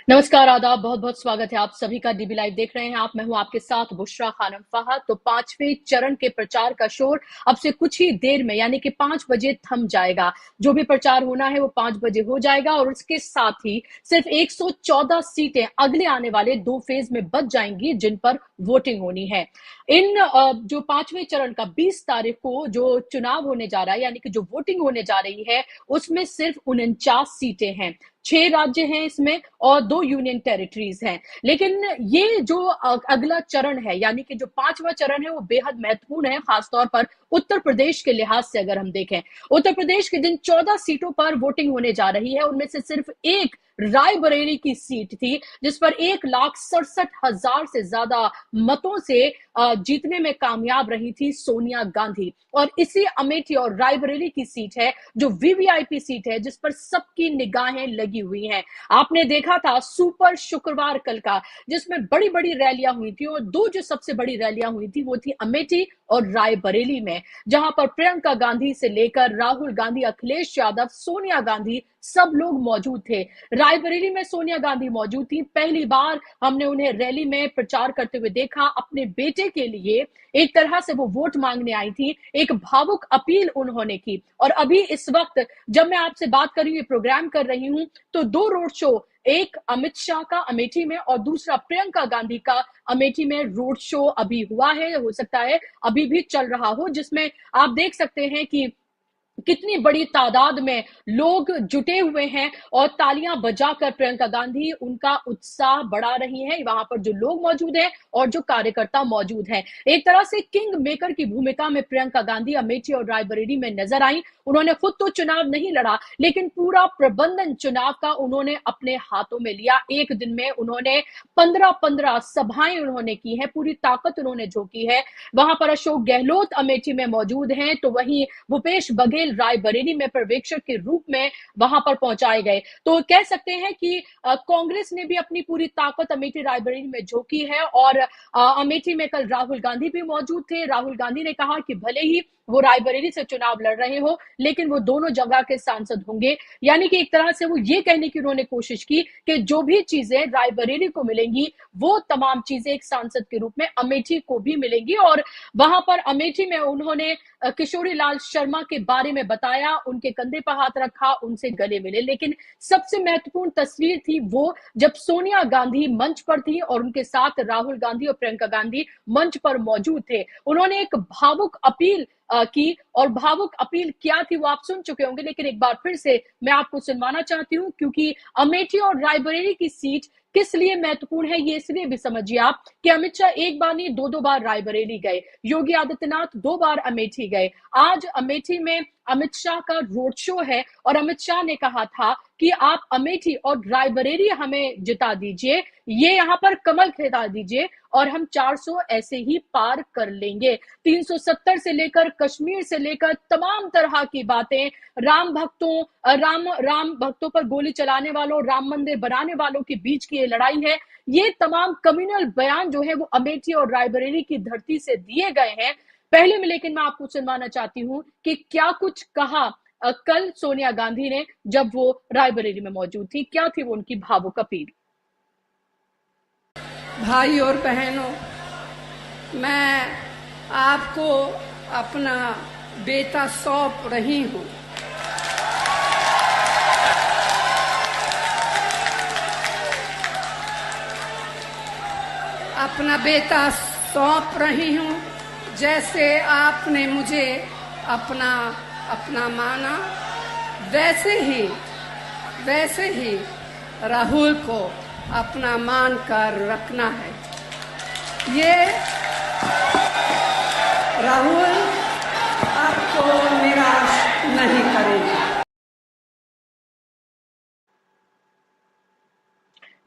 नमस्कार, आदाब, बहुत-बहुत स्वागत है आप सभी का। डीबी लाइव देख रहे हैं आप। मैं हूं आपके साथ बुशरा खानम फहद। तो पांचवें चरण के प्रचार का शोर अब से कुछ ही देर में यानी कि 5 बजे थम जाएगा। जो भी प्रचार होना है वो 5 बजे हो जाएगा और उसके साथ ही सिर्फ 114 सीटें अगले आने वाले 2 फेज में बच जाएंगी जिन पर वोटिंग होनी है। इन जो पांचवें चरण का 20 तारीख को जो चुनाव होने जा रहा है यानी कि जो वोटिंग होने जा रही है उसमें सिर्फ 49 सीटें हैं। 6 राज्य हैं इसमें और 2 यूनियन टेरिटरीज हैं। लेकिन ये जो अगला चरण है यानी कि जो पांचवा चरण है वो बेहद महत्वपूर्ण है, खासतौर पर उत्तर प्रदेश के लिहाज से अगर हम देखें। उत्तर प्रदेश के जिन 14 सीटों पर वोटिंग होने जा रही है उनमें से सिर्फ एक रायबरेली की सीट थी जिस पर 1,67,000 से ज्यादा मतों से जीतने में कामयाब रही थी सोनिया गांधी। और इसी अमेठी और रायबरेली की सीट है जो वीवीआईपी सीट है जिस पर सबकी निगाहें लगी हुई हैं। आपने देखा था सुपर शुक्रवार कल का जिसमें बड़ी बड़ी रैलियां हुई थी और दो जो सबसे बड़ी रैलियां हुई थी वो थी अमेठी और रायबरेली में, जहां पर प्रियंका गांधी से लेकर राहुल गांधी, अखिलेश यादव, सोनिया गांधी सब लोग मौजूद थे। रायबरेली में सोनिया गांधी मौजूद थी। पहली बार हमने उन्हें रैली में प्रचार करते हुए देखा। अपने बेटे के लिए एक तरह से वो वोट मांगने आई थी, एक भावुक अपील उन्होंने की। और अभी इस वक्त जब मैं आपसे बात कर रही हूँ, प्रोग्राम कर रही हूं, तो 2 रोड शो, एक अमित शाह का अमेठी में और दूसरा प्रियंका गांधी का अमेठी में रोड शो अभी हुआ है, हो सकता है अभी भी चल रहा हो, जिसमें आप देख सकते हैं कि कितनी बड़ी तादाद में लोग जुटे हुए हैं और तालियां बजाकर प्रियंका गांधी उनका उत्साह बढ़ा रही हैं। वहां पर जो लोग मौजूद हैं और जो कार्यकर्ता मौजूद हैं, एक तरह से किंग मेकर की भूमिका में प्रियंका गांधी अमेठी और रायबरेली में नजर आई। उन्होंने खुद तो चुनाव नहीं लड़ा लेकिन पूरा प्रबंधन चुनाव का उन्होंने अपने हाथों में लिया। एक दिन में उन्होंने 15-15 सभाएं उन्होंने की है, पूरी ताकत उन्होंने झोंकी है। वहां पर अशोक गहलोत अमेठी में मौजूद हैं तो वहीं भूपेश बघेल रायबरेली में पर्यवेक्षक के रूप में वहां पर पहुंचाए गए। तो कह सकते हैं कि कांग्रेस ने भी अपनी पूरी ताकत अमेठी रायबरेली में झोंकी है। और अमेठी में कल राहुल गांधी भी मौजूद थे। राहुल गांधी ने कहा कि भले ही वो रायबरेली से चुनाव लड़ रहे हो लेकिन वो दोनों जगह के सांसद होंगे। यानी कि एक तरह से वो ये कहने की उन्होंने कोशिश की कि जो भी चीजें रायबरेली को मिलेंगी वो तमाम चीजें एक सांसद के रूप में अमेठी को भी मिलेंगी। और वहां पर अमेठी में उन्होंने किशोरी लाल शर्मा के बारे में बताया, उनके कंधे पर हाथ रखा, उनसे गले मिले। लेकिन सबसे महत्वपूर्ण तस्वीर थी वो जब सोनिया गांधी मंच पर थी और उनके साथ राहुल गांधी और प्रियंका गांधी मंच पर मौजूद थे। उन्होंने एक भावुक अपील की और भावुक अपील क्या थी वो आप सुन चुके होंगे, लेकिन एक बार फिर से मैं आपको सुनवाना चाहती हूं क्योंकि अमेठी और रायबरेली की सीट किस लिए महत्वपूर्ण है ये इसलिए भी समझिए आप कि अमित शाह एक बार नहीं 2-2 बार रायबरेली गए, योगी आदित्यनाथ 2 बार अमेठी गए। आज अमेठी में अमित शाह का रोड शो है और अमित शाह ने कहा था कि आप अमेठी और रायबरेली हमें जिता दीजिए, ये यहाँ पर कमल खिला दीजिए और हम 400 ऐसे ही पार कर लेंगे। 370 से लेकर कश्मीर से लेकर तमाम तरह की बातें, राम भक्तों पर गोली चलाने वालों, राम मंदिर बनाने वालों के बीच की ये लड़ाई है। ये तमाम कम्युनल बयान जो है वो अमेठी और रायबरेली की धरती से दिए गए हैं। पहले में लेकिन मैं आपको सुनवाना चाहती हूं कि क्या कुछ कहा कल सोनिया गांधी ने जब वो रायबरेली में मौजूद थी, क्या थी वो उनकी भावुक अपील। भाई और बहनों, मैं आपको अपना बेटा सौंप रही हूँ। अपना बेटा सौंप रही हूँ। जैसे आपने मुझे अपना माना वैसे ही राहुल को अपना मान कर रखना है। ये राहुल आपको निराश नहीं करेगा।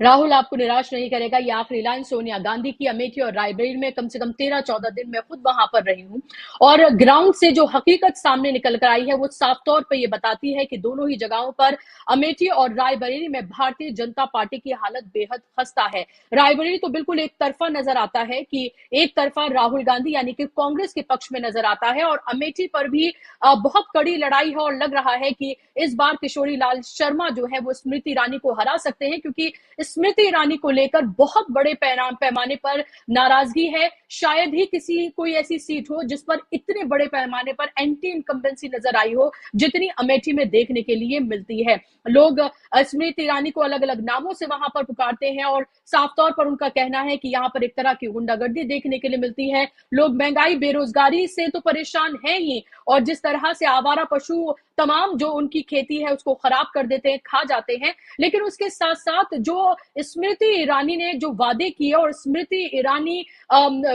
राहुल आपको निराश नहीं करेगा, ये आखिरी लाइन सोनिया गांधी की। अमेठी और रायबरेली में कम से कम 13-14 दिन मैं खुद वहां पर रही हूं और ग्राउंड से जो हकीकत सामने निकल कर आई है वो साफ तौर पर यह बताती है कि दोनों ही जगहों पर अमेठी और रायबरेली में भारतीय जनता पार्टी की हालत बेहद खस्ता है। रायबरेली तो बिल्कुल एक तरफा नजर आता है कि एक तरफा राहुल गांधी यानी कि कांग्रेस के पक्ष में नजर आता है और अमेठी पर भी बहुत कड़ी लड़ाई है और लग रहा है कि इस बार किशोरी लाल शर्मा जो है वो स्मृति ईरानी को हरा सकते हैं, क्योंकि स्मृति ईरानी को लेकर बहुत बड़े पैमाने पर नाराजगी है। शायद ही किसी कोई ऐसी सीट हो जिस पर इतने बड़े पैमाने पर एंटी इनकम्बेंसी नजर आई हो जितनी अमेठी में देखने के लिए मिलती है। लोग स्मृति ईरानी को अलग अलग नामों से वहां पर पुकारते हैं और साफ तौर पर उनका कहना है कि यहाँ पर एक तरह की गुंडागर्दी देखने के लिए मिलती है। लोग महंगाई बेरोजगारी से तो परेशान है ही, और जिस तरह से आवारा पशु तमाम जो उनकी खेती है उसको खराब कर देते हैं, खा जाते हैं। लेकिन उसके साथ साथ जो स्मृति ईरानी ने जो वादे किए, और स्मृति ईरानी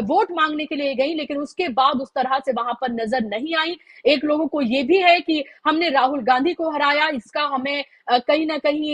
वोट मांगने के लिए गई लेकिन उसके बाद उस तरह से वहां पर नजर नहीं आई। एक लोगों को ये भी है कि हमने राहुल गांधी को हराया, इसका हमें कहीं ना कहीं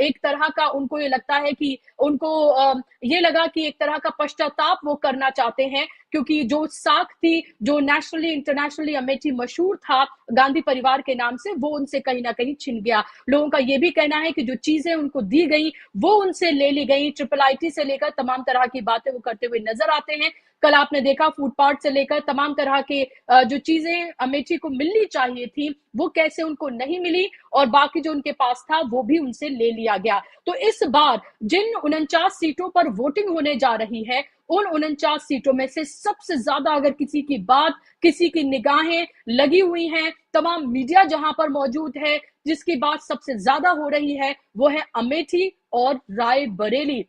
एक तरह का उनको ये लगता है कि उनको ये लगा कि एक तरह का पश्चाताप वो करना चाहते हैं, क्योंकि जो साख थी, जो नेशनली इंटरनेशनली अमेठी मशहूर था गांधी परिवार के नाम से, वो उनसे कहीं ना कहीं छिन गया। लोगों का ये भी कहना है कि जो चीजें उनको दी गई वो उनसे ले ली गई। ट्रिपल आईटी से लेकर तमाम तरह की बातें वो करते हुए नजर आते हैं। कल आपने देखा फूड पार्ट से लेकर तमाम तरह के जो चीजें अमेठी को मिलनी चाहिए थी वो कैसे उनको नहीं मिली, और बाकी जो उनके पास था वो भी उनसे ले लिया गया। तो इस बार जिन 49 सीटों पर वोटिंग होने जा रही है, उन 49 सीटों में से सबसे ज्यादा अगर किसी की बात, किसी की निगाहें लगी हुई हैं, तमाम मीडिया जहां पर मौजूद है, जिसकी बात सबसे ज्यादा हो रही है वो है अमेठी और रायबरेली।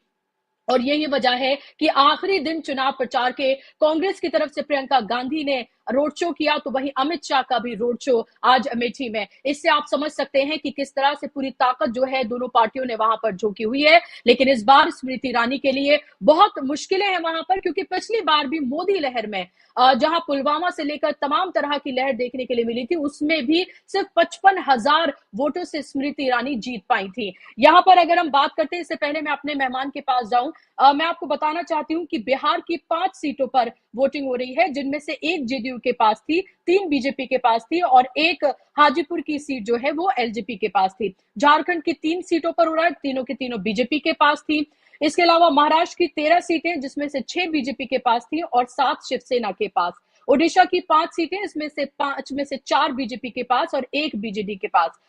और यही वजह है कि आखिरी दिन चुनाव प्रचार के कांग्रेस की तरफ से प्रियंका गांधी ने रोड शो किया, तो वहीं अमित शाह का भी रोड शो आज अमेठी में। इससे आप समझ सकते हैं कि किस तरह से पूरी ताकत जो है दोनों पार्टियों ने वहां पर झोंकी हुई है। लेकिन इस बार स्मृति ईरानी के लिए बहुत मुश्किलें हैं वहां पर, क्योंकि पिछली बार भी मोदी लहर में जहां पुलवामा से लेकर तमाम तरह की लहर देखने के लिए मिली थी, उसमें भी सिर्फ 55,000 वोटों से स्मृति ईरानी जीत पाई थी। यहां पर अगर हम बात करते हैं, इससे पहले मैं अपने मेहमान के पास जाऊं, मैं आपको बताना चाहती हूं कि बिहार की 5 सीटों पर वोटिंग हो रही है, जिनमें से एक जेडीयू के पास थी, 3 बीजेपी के पास थी और एक हाजीपुर की सीट जो है वो एलजेपी के पास थी। झारखंड की 3 सीटों पर हो रहा है, तीनों के तीनों बीजेपी के पास थी। इसके अलावा महाराष्ट्र की 13 सीटें, जिसमें से 6 बीजेपी के पास थी और 7 शिवसेना के पास। ओडिशा की 5 सीटें, इसमें से 5 में से 4 बीजेपी के पास और 1 बीजेडी के पास।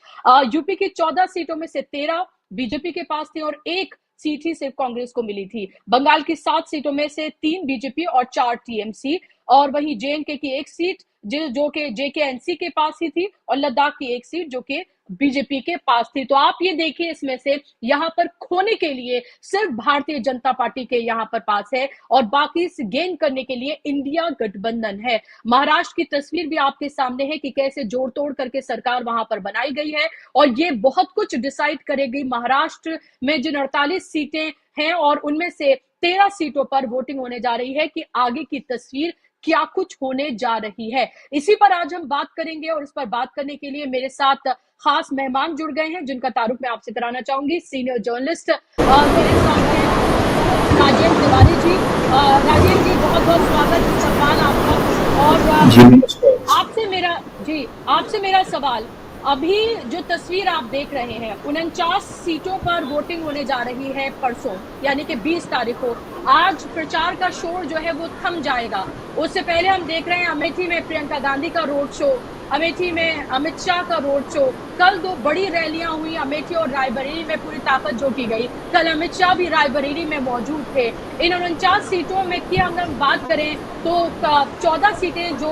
यूपी की 14 सीटों में से 13 बीजेपि के पास थी और 1 सीट ही सिर्फ कांग्रेस को मिली थी। बंगाल की 7 सीटों में से 3 बीजेपी और 4 टीएमसी, और वहीं जेएनके की 1 सीट जो कि जेकेएनसी के पास ही थी, और लद्दाख की 1 सीट जो कि बीजेपी के पास थी। तो आप ये देखिए, इसमें से यहाँ पर खोने के लिए सिर्फ भारतीय जनता पार्टी के यहाँ पर पास है और बाकी गेन करने के लिए इंडिया गठबंधन है। महाराष्ट्र की तस्वीर भी आपके सामने है कि कैसे जोड़ तोड़ करके सरकार वहां पर बनाई गई है, और ये बहुत कुछ डिसाइड करेगी। महाराष्ट्र में जिन 48 सीटें हैं और उनमें से 13 सीटों पर वोटिंग होने जा रही है कि आगे की तस्वीर क्या कुछ होने जा रही है। इसी पर आज हम बात करेंगे, और इस पर बात करने के लिए मेरे साथ खास मेहमान जुड़ गए हैं, जिनका तारुफ मैं आपसे कराना चाहूंगी। सीनियर जर्नलिस्ट मेरे साथ हैं राजेश तिवारी जी। राजेश जी, बहुत बहुत स्वागत, सवाल आपका। और आपसे मेरा सवाल, अभी जो तस्वीर आप देख रहे हैं, 49 सीटों पर वोटिंग होने जा रही है परसों, यानी कि 20 तारीख को। आज प्रचार का शोर जो है वो थम जाएगा। उससे पहले हम देख रहे हैं अमेठी में प्रियंका गांधी का रोड शो, अमेठी में अमित शाह का रोड शो। कल 2 बड़ी रैलियां हुई अमेठी और रायबरेली में, पूरी ताकत झोंकी गई। कल अमित शाह भी रायबरेली में मौजूद थे। इन 49 सीटों में की अगर बात करें तो 14 सीटें जो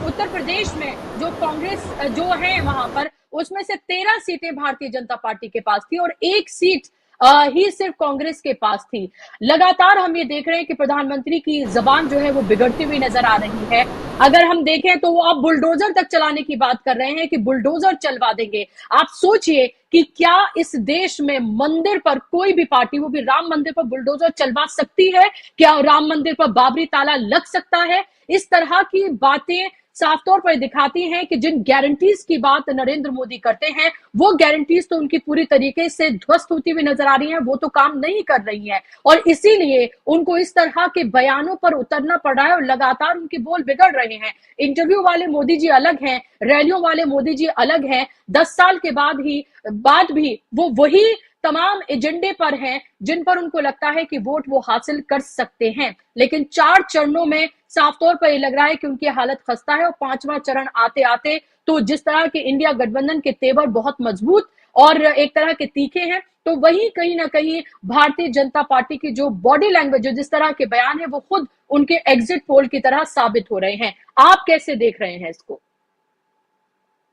उत्तर प्रदेश में जो कांग्रेस जो है वहां पर, उसमें से 13 सीटें भारतीय जनता पार्टी के पास थी और 1 सीट ही सिर्फ कांग्रेस के पास थी। लगातार हम ये देख रहे हैं कि प्रधानमंत्री की जबान जो है वो बिगड़ती हुई नजर आ रही है। अगर हम देखें तो वो अब बुलडोजर तक चलाने की बात कर रहे हैं कि बुलडोजर चलवा देंगे। आप सोचिए कि क्या इस देश में मंदिर पर कोई भी पार्टी, वो भी राम मंदिर पर, बुलडोजर चलवा सकती है? क्या राम मंदिर पर बाबरी ताला लग सकता है? इस तरह की बातें साफ तौर पर दिखाती हैं कि जिन गारंटीज की बात नरेंद्र मोदी करते हैं, वो गारंटीज तो उनकी पूरी तरीके से ध्वस्त होती हुई नजर आ रही हैं, वो तो काम नहीं कर रही हैं, और इसीलिए उनको इस तरह के बयानों पर उतरना पड़ रहा है और लगातार उनके बोल बिगड़ रहे हैं। इंटरव्यू वाले मोदी जी अलग हैं, रैलियों वाले मोदी जी अलग हैं। 10 साल के बाद भी वो वही तमाम एजेंडे पर हैं जिन पर उनको लगता है कि वोट वो हासिल कर सकते हैं। लेकिन 4 चरणों में साफ तौर पर ये लग रहा है कि उनकी हालत खस्ता है, और 5वां चरण आते आते तो जिस तरह के इंडिया गठबंधन के तेवर बहुत मजबूत और एक तरह के तीखे हैं, तो वही कहीं ना कहीं भारतीय जनता पार्टी की जो बॉडी लैंग्वेज, जो जिस तरह के बयान है, वो खुद उनके एग्जिट पोल की तरह साबित हो रहे हैं। आप कैसे देख रहे हैं इसको?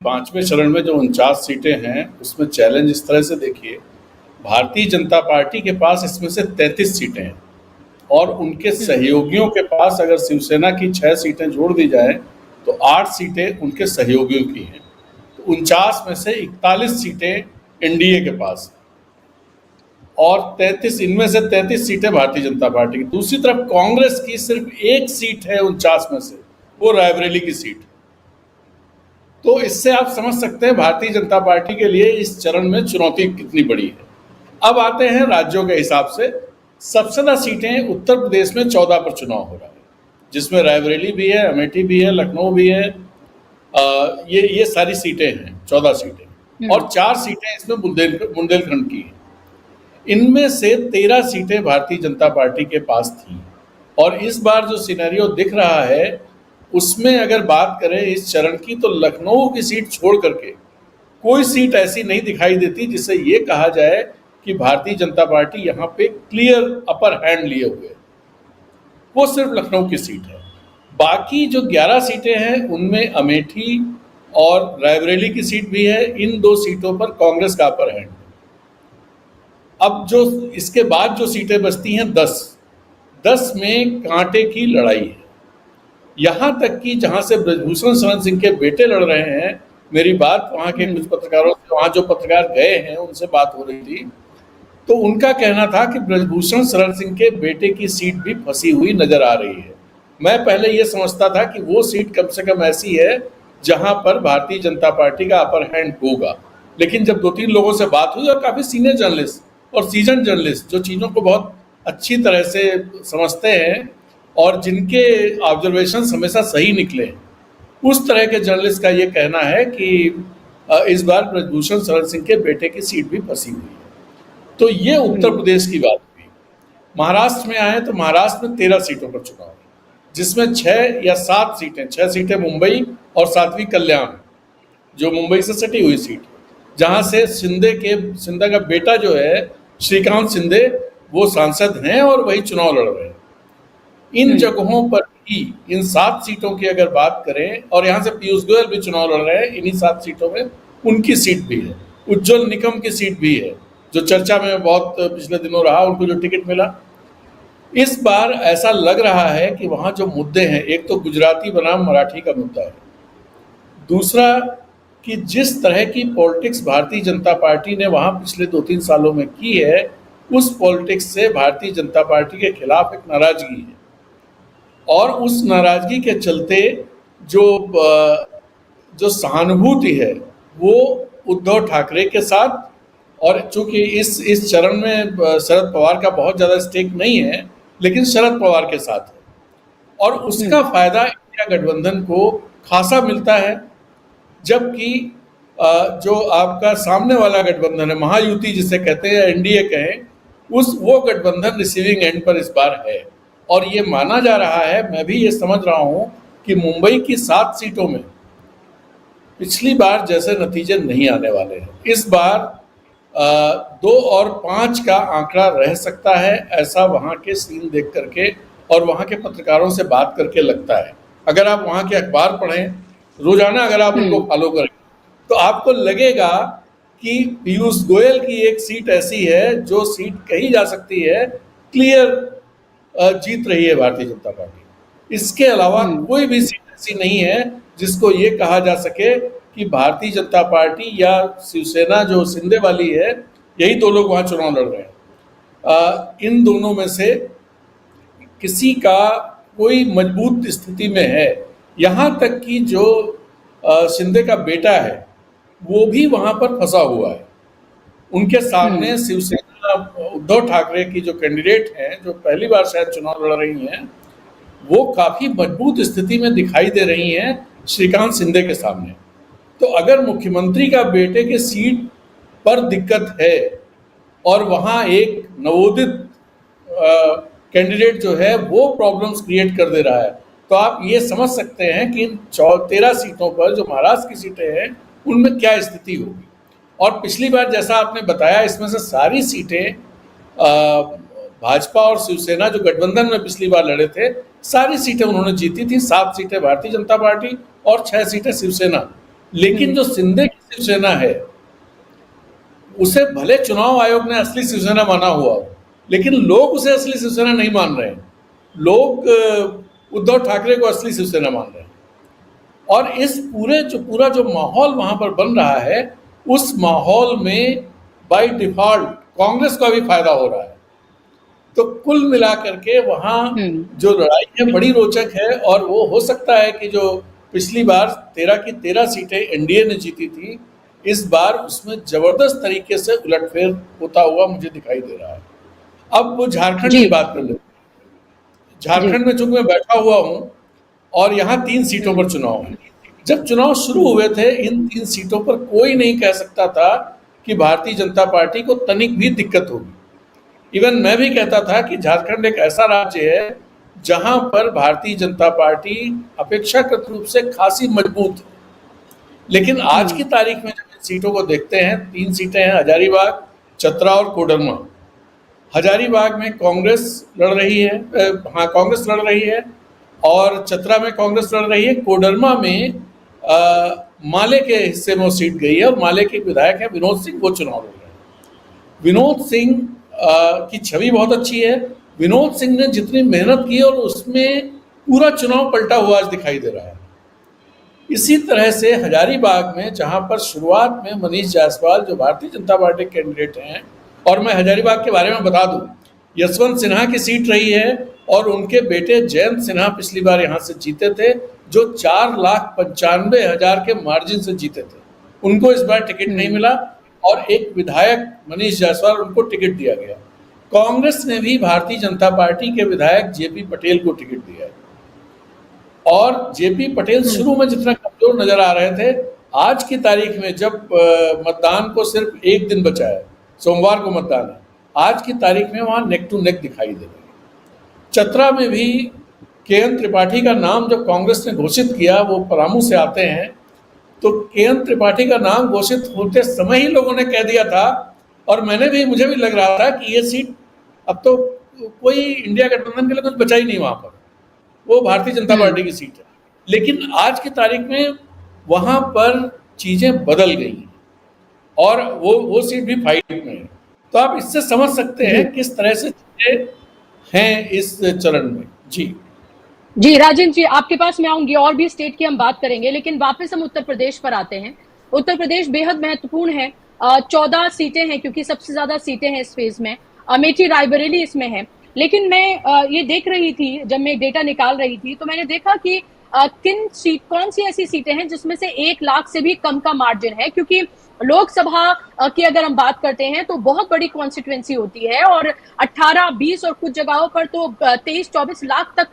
पांचवें चरण में जो 49 सीटें हैं उसमें चैलेंज इस तरह से देखिए, भारतीय जनता पार्टी के पास इसमें से 33 सीटें हैं और उनके सहयोगियों के पास अगर शिवसेना की 6 सीटें जोड़ दी जाए तो 8 सीटें उनके सहयोगियों की हैं। तो 49 में से 41 सीटें एनडीए के पास और 33, इनमें से 33 सीटें भारतीय जनता पार्टी की। दूसरी तरफ कांग्रेस की सिर्फ एक सीट है 49 में से, वो रायबरेली की सीट। तो इससे आप समझ सकते हैं भारतीय जनता पार्टी के लिए इस चरण में चुनौती कितनी बड़ी है। अब आते हैं राज्यों के हिसाब से। सबसे ज्यादा सीटें उत्तर प्रदेश में 14 पर चुनाव हो रहा है, जिसमें रायबरेली भी है, अमेठी भी है, लखनऊ भी है। ये सारी सीटें हैं, 14 सीटें, और 4 सीटें इसमें बुंदेलखंड की हैं। इनमें से 13 सीटें भारतीय जनता पार्टी के पास थी और इस बार जो सिनेरियो दिख रहा है उसमें अगर बात करें इस चरण की, तो लखनऊ की सीट छोड़ करके कोई सीट ऐसी नहीं दिखाई देती जिससे ये कहा जाए कि भारतीय जनता पार्टी यहाँ पे क्लियर अपर हैंड लिए हुए है। वो सिर्फ लखनऊ की सीट है। बाकी जो 11 सीटें हैं उनमें अमेठी और रायबरेली की सीट भी है। इन 2 सीटों पर कांग्रेस का अपर हैंड। अब जो इसके बाद जो सीटें बचती हैं 10 में कांटे की लड़ाई है। यहां तक कि जहां से ब्रजभूषण शरण सिंह के बेटे लड़ रहे हैं, मेरी बात वहां के कुछ पत्रकारों से, वहां जो पत्रकार गए हैं उनसे बात हो रही थी, तो उनका कहना था कि ब्रजभूषण शरण सिंह के बेटे की सीट भी फंसी हुई नजर आ रही है। मैं पहले ये समझता था कि वो सीट कम से कम ऐसी है जहां पर भारतीय जनता पार्टी का अपर हैंड होगा, लेकिन जब 2-3 लोगों से बात हुई और काफी सीनियर जर्नलिस्ट और सीजन जर्नलिस्ट जो चीज़ों को बहुत अच्छी तरह से समझते हैं और जिनके ऑब्जर्वेशन हमेशा सही निकले, उस तरह के जर्नलिस्ट का ये कहना है कि इस बार ब्रजभूषण शरण सिंह के बेटे की सीट भी फंसी हुई है। तो ये उत्तर प्रदेश की बात हुई। महाराष्ट्र में आए तो महाराष्ट्र में 13 सीटों पर चुनाव है, जिसमें 6 या 7 सीटें, 6 सीटें मुंबई और 7वीं कल्याण, जो मुंबई से सटी हुई सीट, जहां से शिंदे का बेटा जो है श्रीकांत शिंदे, वो सांसद हैं और वही चुनाव लड़ रहे हैं। इन जगहों पर ही, इन 7 सीटों की अगर बात करें, और यहाँ से पीयूष गोयल भी चुनाव लड़ रहे हैं, इन्हीं 7 सीटों में उनकी सीट भी है। उज्जवल निकम की सीट भी है, जो चर्चा में बहुत पिछले दिनों रहा, उनको जो टिकट मिला। इस बार ऐसा लग रहा है कि वहाँ जो मुद्दे हैं, एक तो गुजराती बनाम मराठी का मुद्दा है, दूसरा कि जिस तरह की पॉलिटिक्स भारतीय जनता पार्टी ने वहाँ पिछले 2-3 सालों में की है, उस पॉलिटिक्स से भारतीय जनता पार्टी के खिलाफ एक नाराजगी है और उस नाराजगी के चलते जो सहानुभूति है वो उद्धव ठाकरे के साथ, और चूंकि इस चरण में शरद पवार का बहुत ज़्यादा स्टेक नहीं है, लेकिन शरद पवार के साथ है और उसका फायदा इंडिया गठबंधन को खासा मिलता है। जबकि जो आपका सामने वाला गठबंधन है, महायुति जिसे कहते हैं, एनडीए कहें, वो गठबंधन रिसीविंग एंड पर इस बार है और ये माना जा रहा है, मैं भी ये समझ रहा हूं कि मुंबई की 7 सीटों में पिछली बार जैसे नतीजे नहीं आने वाले हैं। इस बार 2 और 5 का आंकड़ा रह सकता है, ऐसा वहाँ के सीन देख करके और वहाँ के पत्रकारों से बात करके लगता है। अगर आप वहाँ के अखबार पढ़ें रोजाना, अगर आप उनको फॉलो करें, तो आपको लगेगा कि पीयूष गोयल की एक सीट ऐसी है जो सीट कही जा सकती है क्लियर जीत रही है भारतीय जनता पार्टी। इसके अलावा कोई भी सीट ऐसी नहीं है जिसको ये कहा जा सके कि भारतीय जनता पार्टी या शिवसेना जो शिंदे वाली है, यही 2 लोग वहाँ चुनाव लड़ रहे हैं। इन दोनों में से किसी का कोई मजबूत स्थिति में है। यहाँ तक कि जो शिंदे का बेटा है वो भी वहाँ पर फंसा हुआ है। उनके सामने शिवसेना उद्धव ठाकरे की जो कैंडिडेट हैं, जो पहली बार शायद चुनाव लड़ रही हैं, वो काफ़ी मजबूत स्थिति में दिखाई दे रही हैं श्रीकांत शिंदे के सामने। तो अगर मुख्यमंत्री का बेटे के सीट पर दिक्कत है और वहाँ एक नवोदित कैंडिडेट जो है वो प्रॉब्लम्स क्रिएट कर दे रहा है, तो आप ये समझ सकते हैं कि इन 13 सीटों पर जो महाराष्ट्र की सीटें हैं उनमें क्या स्थिति होगी। और पिछली बार जैसा आपने बताया, इसमें से सारी सीटें भाजपा और शिवसेना जो गठबंधन में पिछली बार लड़े थे, सारी सीटें उन्होंने जीती थी। 7 सीटें भारतीय जनता पार्टी और 6 सीटें शिवसेना। लेकिन जो शिंदे की शिवसेना है, उसे भले चुनाव आयोग ने असली शिवसेना माना हुआ हो, लेकिन लोग उसे असली शिवसेना नहीं मान रहे हैं। लोग उद्धव ठाकरे को असली शिवसेना मान रहे हैं। और इस पूरा जो माहौल वहां पर बन रहा है, उस माहौल में बाय डिफॉल्ट कांग्रेस का भी फायदा हो रहा है। तो कुल मिलाकर के वहां जो लड़ाई है बड़ी रोचक है। और वो हो सकता है कि जो पिछली बार 13 की 13 सीटें एनडीए ने जीती थी, इस बार उसमें जबरदस्त तरीके से उलटफेर होता हुआ मुझे दिखाई दे रहा है। अब वो झारखंड की बात कर लेते हैं। झारखंड में चूंकि मैं बैठा हुआ हूं और यहाँ 3 सीटों पर चुनाव है। जब चुनाव शुरू हुए थे, इन 3 सीटों पर कोई नहीं कह सकता था कि भारतीय जनता पार्टी को तनिक भी दिक्कत होगी। इवन मैं भी कहता था कि झारखंड एक ऐसा राज्य है जहां पर भारतीय जनता पार्टी अपेक्षाकृत रूप से खासी मजबूत है। लेकिन आज की तारीख में जब इन सीटों को देखते हैं, 3 सीटें हैं, हजारीबाग, चतरा और कोडरमा। हजारीबाग में कांग्रेस लड़ रही है, कांग्रेस लड़ रही है, और चतरा में कांग्रेस लड़ रही है। कोडरमा में माले के हिस्से में वो सीट गई है और माले के विधायक हैं विनोद सिंह, वो चुनाव लड़ रहे हैं। विनोद सिंह की छवि बहुत अच्छी है। विनोद सिंह ने जितनी मेहनत की और उसमें पूरा चुनाव पलटा हुआ आज दिखाई दे रहा है। इसी तरह से हजारीबाग में, जहां पर शुरुआत में मनीष जायसवाल जो भारतीय जनता पार्टी कैंडिडेट हैं, और मैं हजारीबाग के बारे में बता दूं, यशवंत सिन्हा की सीट रही है और उनके बेटे जयंत सिन्हा पिछली बार यहां से जीते थे, जो 4,95,000 के मार्जिन से जीते थे। उनको इस बार टिकट नहीं मिला और एक विधायक मनीष जायसवाल, उनको टिकट दिया गया। कांग्रेस ने भी भारतीय जनता पार्टी के विधायक जेपी पटेल को टिकट दिया है। और जेपी पटेल शुरू में जितना कमजोर नजर आ रहे थे, आज की तारीख में जब मतदान को सिर्फ 1 दिन बचा है, सोमवार को मतदान है, आज की तारीख में वहां नेक टू नेक दिखाई दे रही है। चतरा में भी केएन त्रिपाठी का नाम जब कांग्रेस ने घोषित किया, वो पलामू से आते हैं, तो केएन त्रिपाठी का नाम घोषित होते समय ही लोगों ने कह दिया था, और मुझे भी लग रहा था कि ये सीट अब तो कोई इंडिया गठबंधन के लिए कुछ बचा ही नहीं वहां पर, वो भारतीय जनता पार्टी की सीट है। लेकिन आज की तारीख में वहां पर चीजें बदल गई और वो सीट भी फाइट में है। तो आप इससे समझ सकते हैं किस तरह से चीजें हैं इस चरण में। जी राजेंद्र जी, आपके पास मैं आऊंगी, और भी स्टेट की हम बात करेंगे, लेकिन वापस हम उत्तर प्रदेश पर आते हैं। उत्तर प्रदेश बेहद महत्वपूर्ण है। 14 सीटें हैं, क्योंकि सबसे ज्यादा सीटें हैं इस फेज में। अमेठी रायबरेली इसमें है। लेकिन मैं ये देख रही थी, जब मैं डेटा निकाल रही थी, तो मैंने देखा कि कौन सी ऐसी सीटें हैं जिसमें से 1 लाख से भी कम का मार्जिन है, क्योंकि लोकसभा की अगर हम बात करते हैं तो बहुत बड़ी कॉन्स्टिट्यूएंसी होती है, और 18, 20 और कुछ जगहों पर तो 23-24 लाख तक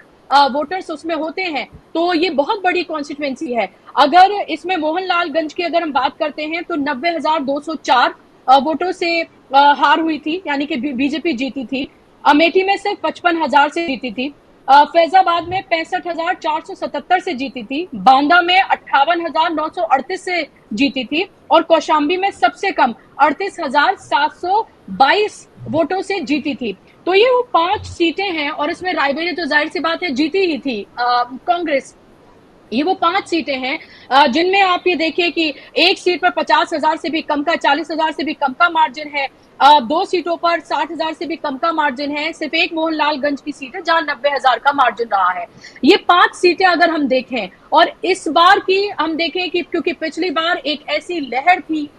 वोटर्स उसमें होते हैं। तो ये बहुत बड़ी कॉन्स्टिट्यूएंसी है। अगर इसमें मोहनलालगंज की अगर हम बात करते हैं तो 90,204 वोटों से हार हुई थी, यानी कि बीजेपी जीती थी। अमेठी में सिर्फ 55,000 से जीती थी। फैजाबाद में 65,477 से जीती थी। बांदा में 58,938 से जीती थी, और कौशाम्बी में सबसे कम 38,722 वोटों से जीती थी। तो ये वो 5 सीटें हैं, और इसमें रायबरेली तो जाहिर सी बात है जीती ही थी कांग्रेस। ये वो 5 सीटें हैं जिनमें आप ये देखिए कि एक सीट पर 50,000 से भी कम का, 40,000 से भी कम का मार्जिन है। 2 सीटों पर 60,000 से भी कम का मार्जिन है। सिर्फ एक मोहनलालगंज की सीट है जहां 90,000 का मार्जिन रहा है। ये 5 सीटें अगर हम देखें, और इस बार की हम देखें कि क्योंकि पिछली बार एक ऐसी लहर थी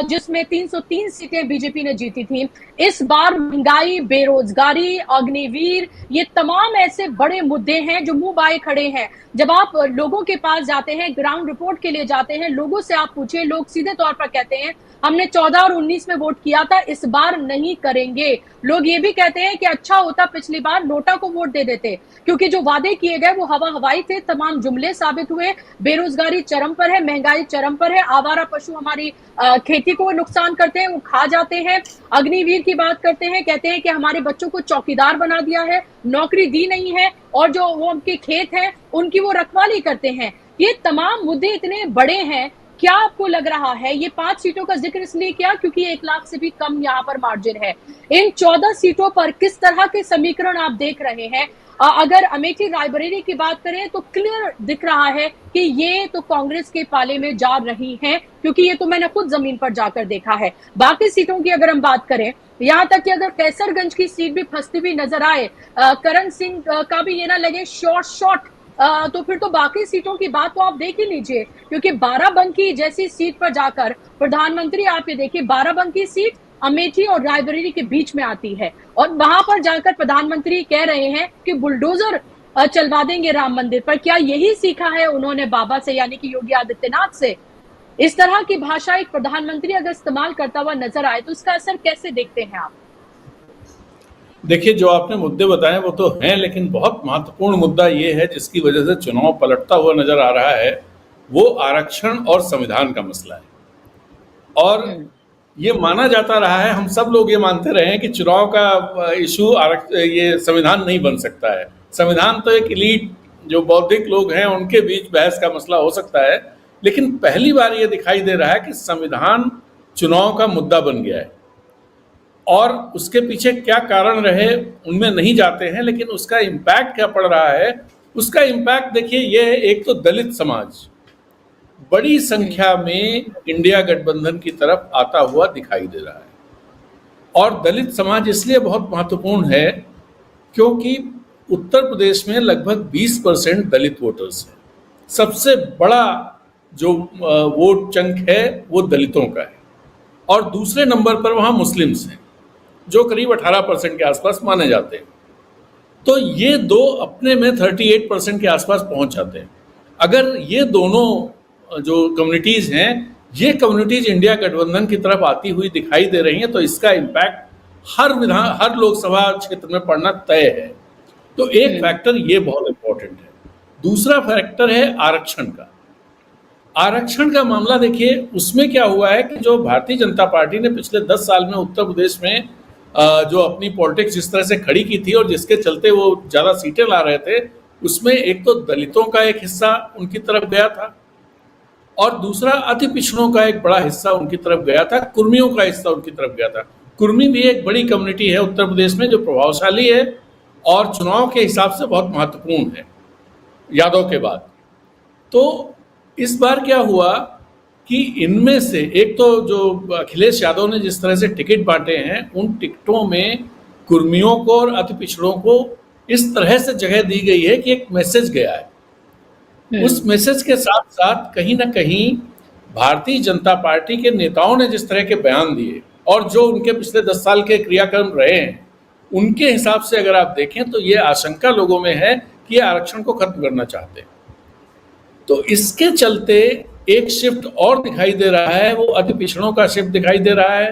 जिसमें 303 सीटें बीजेपी ने जीती थी, इस बार महंगाई, बेरोजगारी, अग्निवीर, ये तमाम ऐसे बड़े मुद्दे हैं जो मुंह बाए खड़े हैं। जब आप लोगों के पास जाते हैं, ग्राउंड रिपोर्ट के लिए जाते हैं, लोगों से आप पूछिए, लोग सीधे तौर पर कहते हैं हमने 14 और 19 में वोट किया था, इस बार नहीं करेंगे। लोग ये भी कहते हैं कि अच्छा होता पिछली बार नोटा को वोट दे देते, क्योंकि जो वादे किए गए वो हवा हवाई थे, तमाम जुमले साबित हुए। बेरोजगारी चरम पर है, महंगाई चरम पर है, आवारा पशु हमारी खेती को नुकसान करते हैं, वो खा जाते हैं। अग्निवीर की बात करते हैं, कहते हैं कि हमारे बच्चों को चौकीदार बना दिया है, नौकरी दी नहीं है, और जो वो उनके खेत हैं उनकी वो रखवाली करते हैं। ये तमाम मुद्दे इतने बड़े हैं क्या आपको लग रहा है, ये 5 सीटों का जिक्र इसलिए किया क्योंकि 1 लाख से भी कम यहाँ पर मार्जिन है। इन 14 सीटों पर किस तरह के समीकरण आप देख रहे हैं? अगर अमेठी रायबरेली की बात करें तो क्लियर दिख रहा है कि ये तो कांग्रेस के पाले में जा रही हैं, क्योंकि ये तो मैंने खुद जमीन पर जाकर देखा है। बाकी सीटों की अगर हम बात करें, यहाँ तक कि अगर कैसरगंज की सीट भी फंसती हुई नजर आए, करण सिंह का भी ये ना लगे शॉर्ट, तो फिर तो बाकी सीटों की बात तो आप देख ही लीजिए, क्योंकि बाराबंकी जैसी सीट पर जाकर प्रधानमंत्री, आप ये देखिए, बाराबंकी सीट अमेठी और रायबरेली के बीच में आती है, और वहां पर जाकर प्रधानमंत्री कह रहे हैं कि बुलडोजर चलवा देंगे राम मंदिर पर। क्या यही सीखा है उन्होंने बाबा से, यानी कि योगी आदित्यनाथ से? इस तरह की भाषा एक प्रधानमंत्री अगर इस्तेमाल करता हुआ नजर आए तो इसका असर कैसे देखते हैं आप? देखिए, जो आपने मुद्दे बताए वो तो हैं, लेकिन बहुत महत्वपूर्ण मुद्दा ये है जिसकी वजह से चुनाव पलटता हुआ नजर आ रहा है, वो आरक्षण और संविधान का मसला है। और ये माना जाता रहा है, हम सब लोग ये मानते रहे हैं कि चुनाव का इशू ये संविधान नहीं बन सकता है। संविधान तो एक इलीट जो बौद्धिक लोग हैं उनके बीच बहस का मसला हो सकता है, लेकिन पहली बार ये दिखाई दे रहा है कि संविधान चुनाव का मुद्दा बन गया है। और उसके पीछे क्या कारण रहे उनमें नहीं जाते हैं, लेकिन उसका इम्पैक्ट क्या पड़ रहा है, उसका इम्पैक्ट देखिए। ये एक तो दलित समाज बड़ी संख्या में इंडिया गठबंधन की तरफ आता हुआ दिखाई दे रहा है। और दलित समाज इसलिए बहुत महत्वपूर्ण है क्योंकि उत्तर प्रदेश में लगभग 20% दलित वोटर्स हैं। सबसे बड़ा जो वोट चंक है वो दलितों का है, और दूसरे नंबर पर वहाँ मुस्लिम्स हैं जो करीब 18% के आसपास माने जाते हैं। तो ये दो अपने में 38% के आसपास पहुंच जाते हैं। अगर ये दोनों जो कम्युनिटीज़ हैं, ये कम्युनिटीज़ इंडिया गठबंधन की तरफ आती हुई दिखाई दे रही हैं, तो इसका इम्पैक्ट हर लोकसभा क्षेत्र में पड़ना तय है। तो एक फैक्टर ये बहुत इंपॉर्टेंट है। दूसरा फैक्टर है आरक्षण का। आरक्षण का मामला देखिए, उसमें क्या हुआ है कि जो भारतीय जनता पार्टी ने पिछले 10 साल में उत्तर प्रदेश में जो अपनी पॉलिटिक्स जिस तरह से खड़ी की थी और जिसके चलते वो ज़्यादा सीटें ला रहे थे, उसमें एक तो दलितों का एक हिस्सा उनकी तरफ गया था, और दूसरा अति पिछड़ों का एक बड़ा हिस्सा उनकी तरफ गया था, कुर्मियों का हिस्सा उनकी तरफ गया था। कुर्मी भी एक बड़ी कम्युनिटी है उत्तर प्रदेश में जो प्रभावशाली है और चुनाव के हिसाब से बहुत महत्वपूर्ण है यादव के बाद। तो इस बार क्या हुआ कि इनमें से एक तो जो अखिलेश यादव ने जिस तरह से टिकट बांटे हैं, उन टिकटों में कुर्मियों को और अति पिछड़ों को इस तरह से जगह दी गई है कि एक मैसेज गया है। उस मैसेज के साथ साथ कहीं ना कहीं भारतीय जनता पार्टी के नेताओं ने जिस तरह के बयान दिए और जो उनके पिछले 10 साल के क्रियाक्रम रहे हैं, उनके हिसाब से अगर आप देखें तो ये आशंका लोगों में है कि ये आरक्षण को खत्म करना चाहते हैं। तो इसके चलते एक शिफ्ट और दिखाई दे रहा है, वो अति पिछड़ों का शिफ्ट दिखाई दे रहा है।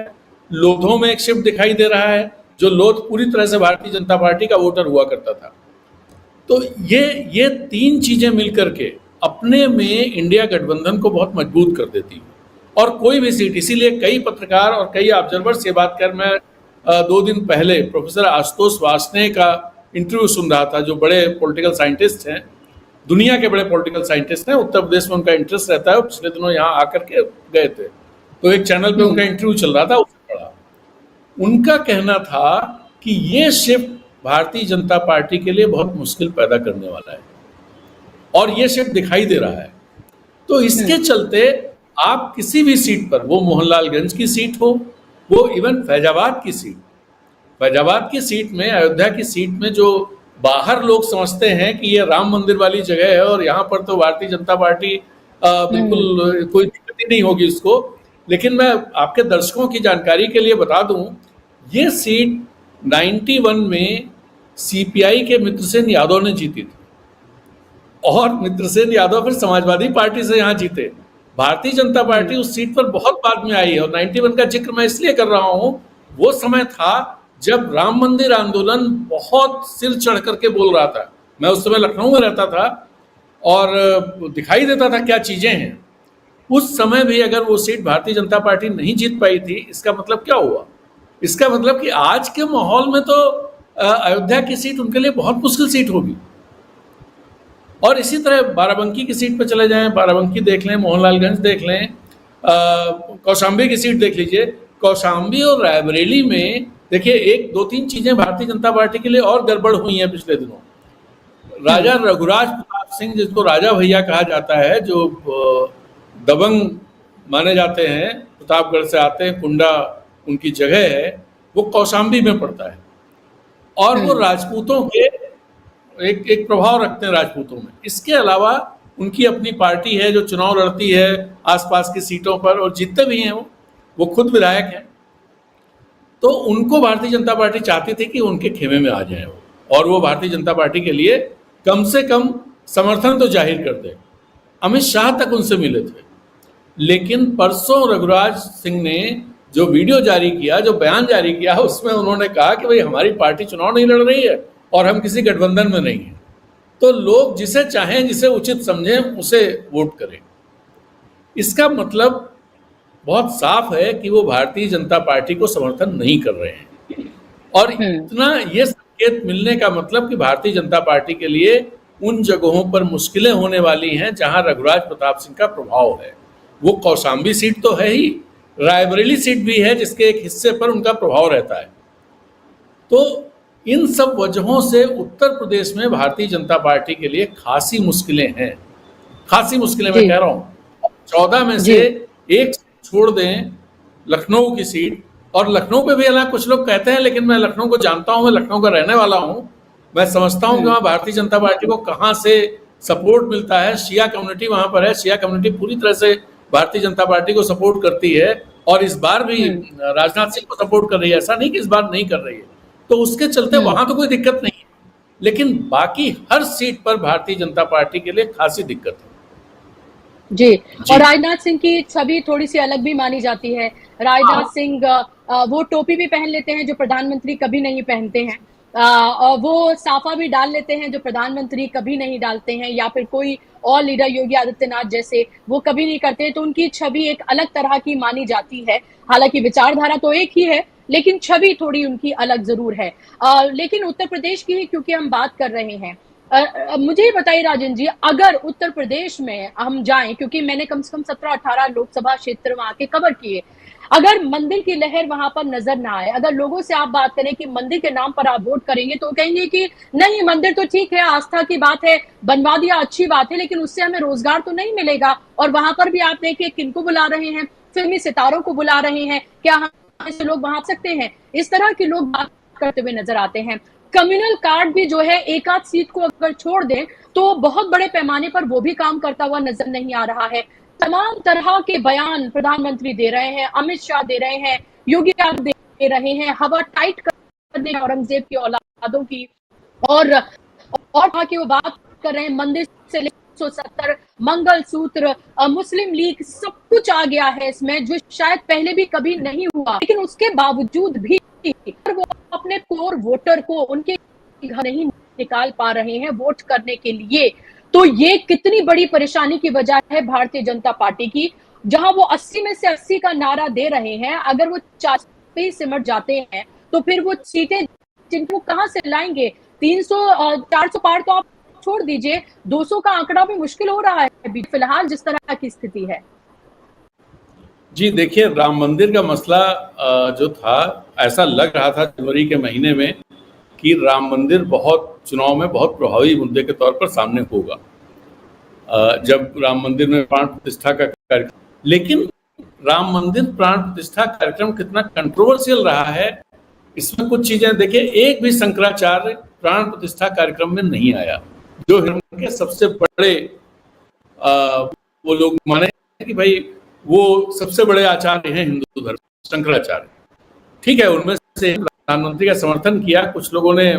लोधों में एक शिफ्ट दिखाई दे रहा है, जो लोध पूरी तरह से भारतीय जनता पार्टी का वोटर हुआ करता था। तो ये 3 चीजें मिलकर के अपने में इंडिया गठबंधन को बहुत मजबूत कर देती है। और कोई भी सीट, इसीलिए कई पत्रकार और कई ऑब्जर्वर्स ये बात कर, मैं 2 दिन पहले प्रोफेसर आशुतोष वार्ष्णेय का इंटरव्यू सुन रहा था, जो बड़े पॉलिटिकल साइंटिस्ट हैं, दुनिया के बड़े पॉलिटिकल साइंटिस्ट हैं। उत्तर प्रदेश में उनका इंटरेस्ट रहता है, पिछले दिनों यहाँ आकर के गए थे, तो एक चैनल पे उनका इंटरव्यू चल रहा था, उससे पढ़ा। उनका कहना था कि ये शिफ्ट भारतीय जनता पार्टी के लिए बहुत मुश्किल पैदा करने वाला है, और ये शिफ्ट दिखाई दे रहा है। तो इसके चलते आप किसी भी सीट पर, वो मोहनलालगंज की सीट हो, वो इवन फैजाबाद की सीट में, अयोध्या की सीट में, जो बाहर लोग समझते हैं कि ये राम मंदिर वाली जगह है और यहाँ पर तो भारतीय जनता पार्टी बिल्कुल कोई दिक्कत ही नहीं होगी उसको। लेकिन मैं आपके दर्शकों की जानकारी के लिए बता दूं, ये सीट 91 में सीपीआई के मित्रसेन यादव ने जीती थी, और मित्रसेन यादव फिर समाजवादी पार्टी से यहाँ जीते। भारतीय जनता पार्टी उस सीट पर बहुत बाद में आई है, और 91 का जिक्र मैं इसलिए कर रहा हूँ, वो समय था जब राम मंदिर आंदोलन बहुत सिर चढ़ करके बोल रहा था। मैं उस समय लखनऊ में रहता था और दिखाई देता था क्या चीजें हैं। उस समय भी अगर वो सीट भारतीय जनता पार्टी नहीं जीत पाई थी, इसका मतलब क्या हुआ? इसका मतलब कि आज के माहौल में तो अयोध्या की सीट उनके लिए बहुत मुश्किल सीट होगी। और इसी तरह बाराबंकी की सीट पर चले जाएं, बाराबंकी देख लें, मोहनलालगंज देख लें, कौशाम्बी की सीट देख लीजिए। कौशाम्बी और रायबरेली में देखिए एक दो तीन चीजें भारतीय जनता पार्टी के लिए और गड़बड़ हुई हैं पिछले दिनों। राजा रघुराज प्रताप सिंह, जिसको राजा भैया कहा जाता है, जो दबंग माने जाते हैं, प्रतापगढ़ से आते हैं, कुंडा उनकी जगह है, वो कौशाम्बी में पड़ता है और वो राजपूतों के एक प्रभाव रखते हैं राजपूतों में। इसके अलावा उनकी अपनी पार्टी है जो चुनाव लड़ती है आसपास की सीटों पर और जीतते भी हैं। वो खुद विधायक हैं। तो उनको भारतीय जनता पार्टी चाहती थी कि उनके खेमे में आ जाए वो, और वो भारतीय जनता पार्टी के लिए कम से कम समर्थन तो जाहिर कर दे। अमित शाह तक उनसे मिले थे, लेकिन परसों रघुराज सिंह ने जो वीडियो जारी किया, जो बयान जारी किया, उसमें उन्होंने कहा कि भाई हमारी पार्टी चुनाव नहीं लड़ रही है और हम किसी गठबंधन में नहीं है, तो लोग जिसे चाहें, जिसे उचित समझें, उसे वोट करें। इसका मतलब बहुत साफ है कि वो भारतीय जनता पार्टी को समर्थन नहीं कर रहे हैं। और इतना ये संकेत मिलने का मतलब कि भारतीय जनता पार्टी के लिए उन जगहों पर मुश्किलें होने वाली हैं जहां रघुराज प्रताप सिंह का प्रभाव है। वो कौशाम्बी सीट तो है ही, रायबरेली सीट भी है जिसके एक हिस्से पर उनका प्रभाव रहता है। तो इन सब वजहों से उत्तर प्रदेश में भारतीय जनता पार्टी के लिए खासी मुश्किलें हैं। खासी मुश्किलें मैं कह रहा हूं। 14 में से एक छोड़ दें लखनऊ की सीट, और लखनऊ पे भी हालांकि कुछ लोग कहते हैं, लेकिन मैं लखनऊ को जानता हूं, मैं लखनऊ का रहने वाला हूं। मैं समझता हूं कि वहां भारतीय जनता पार्टी को कहां से सपोर्ट मिलता है। शिया कम्युनिटी वहां पर है, शिया कम्युनिटी पूरी तरह से भारतीय जनता पार्टी को सपोर्ट करती है और इस बार भी राजनाथ सिंह को सपोर्ट कर रही है। ऐसा नहीं कि इस बार नहीं कर रही है, तो उसके चलते वहां तो कोई दिक्कत नहीं है, लेकिन बाकी हर सीट पर भारतीय जनता पार्टी के लिए खासी दिक्कत है। जी। और राजनाथ सिंह की छवि थोड़ी सी अलग भी मानी जाती है। राजनाथ सिंह वो टोपी भी पहन लेते हैं जो प्रधानमंत्री कभी नहीं पहनते हैं, और वो साफा भी डाल लेते हैं जो प्रधानमंत्री कभी नहीं डालते हैं, या फिर कोई और लीडर योगी आदित्यनाथ जैसे वो कभी नहीं करते हैं। तो उनकी छवि एक अलग तरह की मानी जाती है। हालांकि विचारधारा तो एक ही है, लेकिन छवि थोड़ी उनकी अलग जरूर है। लेकिन उत्तर प्रदेश की ही क्योंकि हम बात कर रहे हैं, मुझे ये बताइए राजन जी, अगर उत्तर प्रदेश में हम जाएं, क्योंकि मैंने कम से कम 17-18 लोकसभा क्षेत्र वहां के कवर किए, अगर मंदिर की लहर वहां पर नजर ना आए, अगर लोगों से आप बात करें कि मंदिर के नाम पर आप वोट करेंगे, तो कहेंगे कि नहीं, मंदिर तो ठीक है, आस्था की बात है, बनवा दिया अच्छी बात है, लेकिन उससे हमें रोजगार तो नहीं मिलेगा। और वहां पर भी आप देखिए किनको बुला रहे हैं, फिल्मी सितारों को बुला रहे हैं, क्या हम ऐसे लोग वहां सकते हैं? इस तरह के लोग बात करते हुए नजर आते हैं। कम्युनल कार्ड भी जो है एक आध सीट को अगर छोड़ दें तो बहुत बड़े पैमाने पर वो भी काम करता हुआ नजर नहीं आ रहा है। तमाम तरह के बयान प्रधानमंत्री दे रहे हैं, अमित शाह दे रहे हैं, योगी आदित्यनाथ दे रहे हैं, हवा टाइट करने औरंगजेब की औलादों की, और की वो बात कर रहे हैं मंदिर से 170 मंगलसूत्र, मुस्लिम लीग, सब कुछ आ गया है इसमें, जो शायद पहले भी कभी नहीं हुआ। लेकिन उसके बावजूद भी वो अपने कोर वोटर को उनके घर नहीं निकाल पा रहे हैं वोट करने के लिए। तो ये कितनी बड़ी परेशानी की वजह है भारतीय जनता पार्टी की, जहां वो 80 में से 80 का नारा दे रहे हैं, अगर वो 40 पे ही सिमट जाते हैं तो फिर वो सीटें जिनको कहां से लाएंगे? 300-400 पार तो आप छोड़ दीजिए, 200 का आंकड़ा भी मुश्किल हो रहा है फिलहाल जिस तरह की स्थिति है। जी देखिए, राम मंदिर का मसला जो था, ऐसा लग रहा था जनवरी के महीने में कि राम मंदिर चुनाव में बहुत प्रभावी मुद्दे के तौर पर सामने होगा, जब राम मंदिर में प्राण प्रतिष्ठा का कार्यक्रम। लेकिन राम मंदिर प्राण प्रतिष्ठा कार्यक्रम कितना कंट्रोवर्शियल रहा है, इसमें कुछ चीजें देखिए। एक भी शंकराचार्य प्राण प्रतिष्ठा कार्यक्रम में नहीं आया, जो हिंदू के सबसे बड़े वो लोग माने कि भाई वो सबसे बड़े आचार्य हैं हिंदू धर्म, शंकराचार्य। ठीक है, उनमें से प्रधानमंत्री का समर्थन किया, कुछ लोगों ने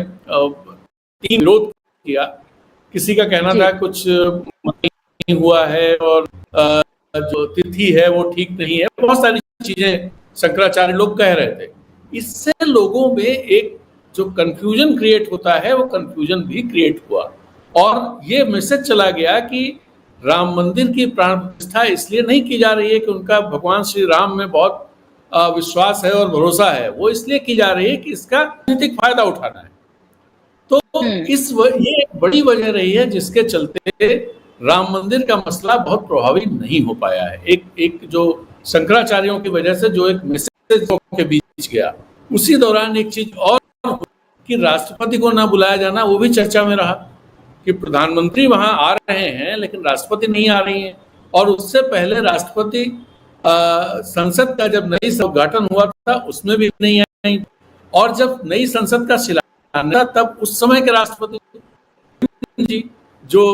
विरोध किया, किसी का कहना था कुछ नहीं हुआ है और जो तिथि है वो ठीक नहीं है, बहुत सारी चीजें शंकराचार्य लोग कह रहे थे। इससे लोगों में एक जो कंफ्यूजन क्रिएट होता है, वो कंफ्यूजन भी क्रिएट हुआ और ये मैसेज चला गया कि राम मंदिर की प्राण प्रतिष्ठा इसलिए नहीं की जा रही है कि उनका भगवान श्री राम में बहुत विश्वास है और भरोसा है, वो इसलिए की जा रही है कि इसका राजनीतिक फायदा उठाना है। तो ये एक बड़ी वजह रही है जिसके चलते राम मंदिर का मसला बहुत प्रभावी नहीं हो पाया है। एक जो शंकराचार्यों की वजह से जो एक मैसेज के बीच गया, उसी दौरान एक चीज और कि राष्ट्रपति को ना बुलाया जाना वो भी चर्चा में रहा कि प्रधानमंत्री वहां आ रहे हैं लेकिन राष्ट्रपति नहीं आ रही हैं। और उससे पहले राष्ट्रपति संसद का जब नई उद्घाटन हुआ था उसमें भी नहीं आई, और जब नई संसद का शिलान्यास तब उस समय के राष्ट्रपति जी जो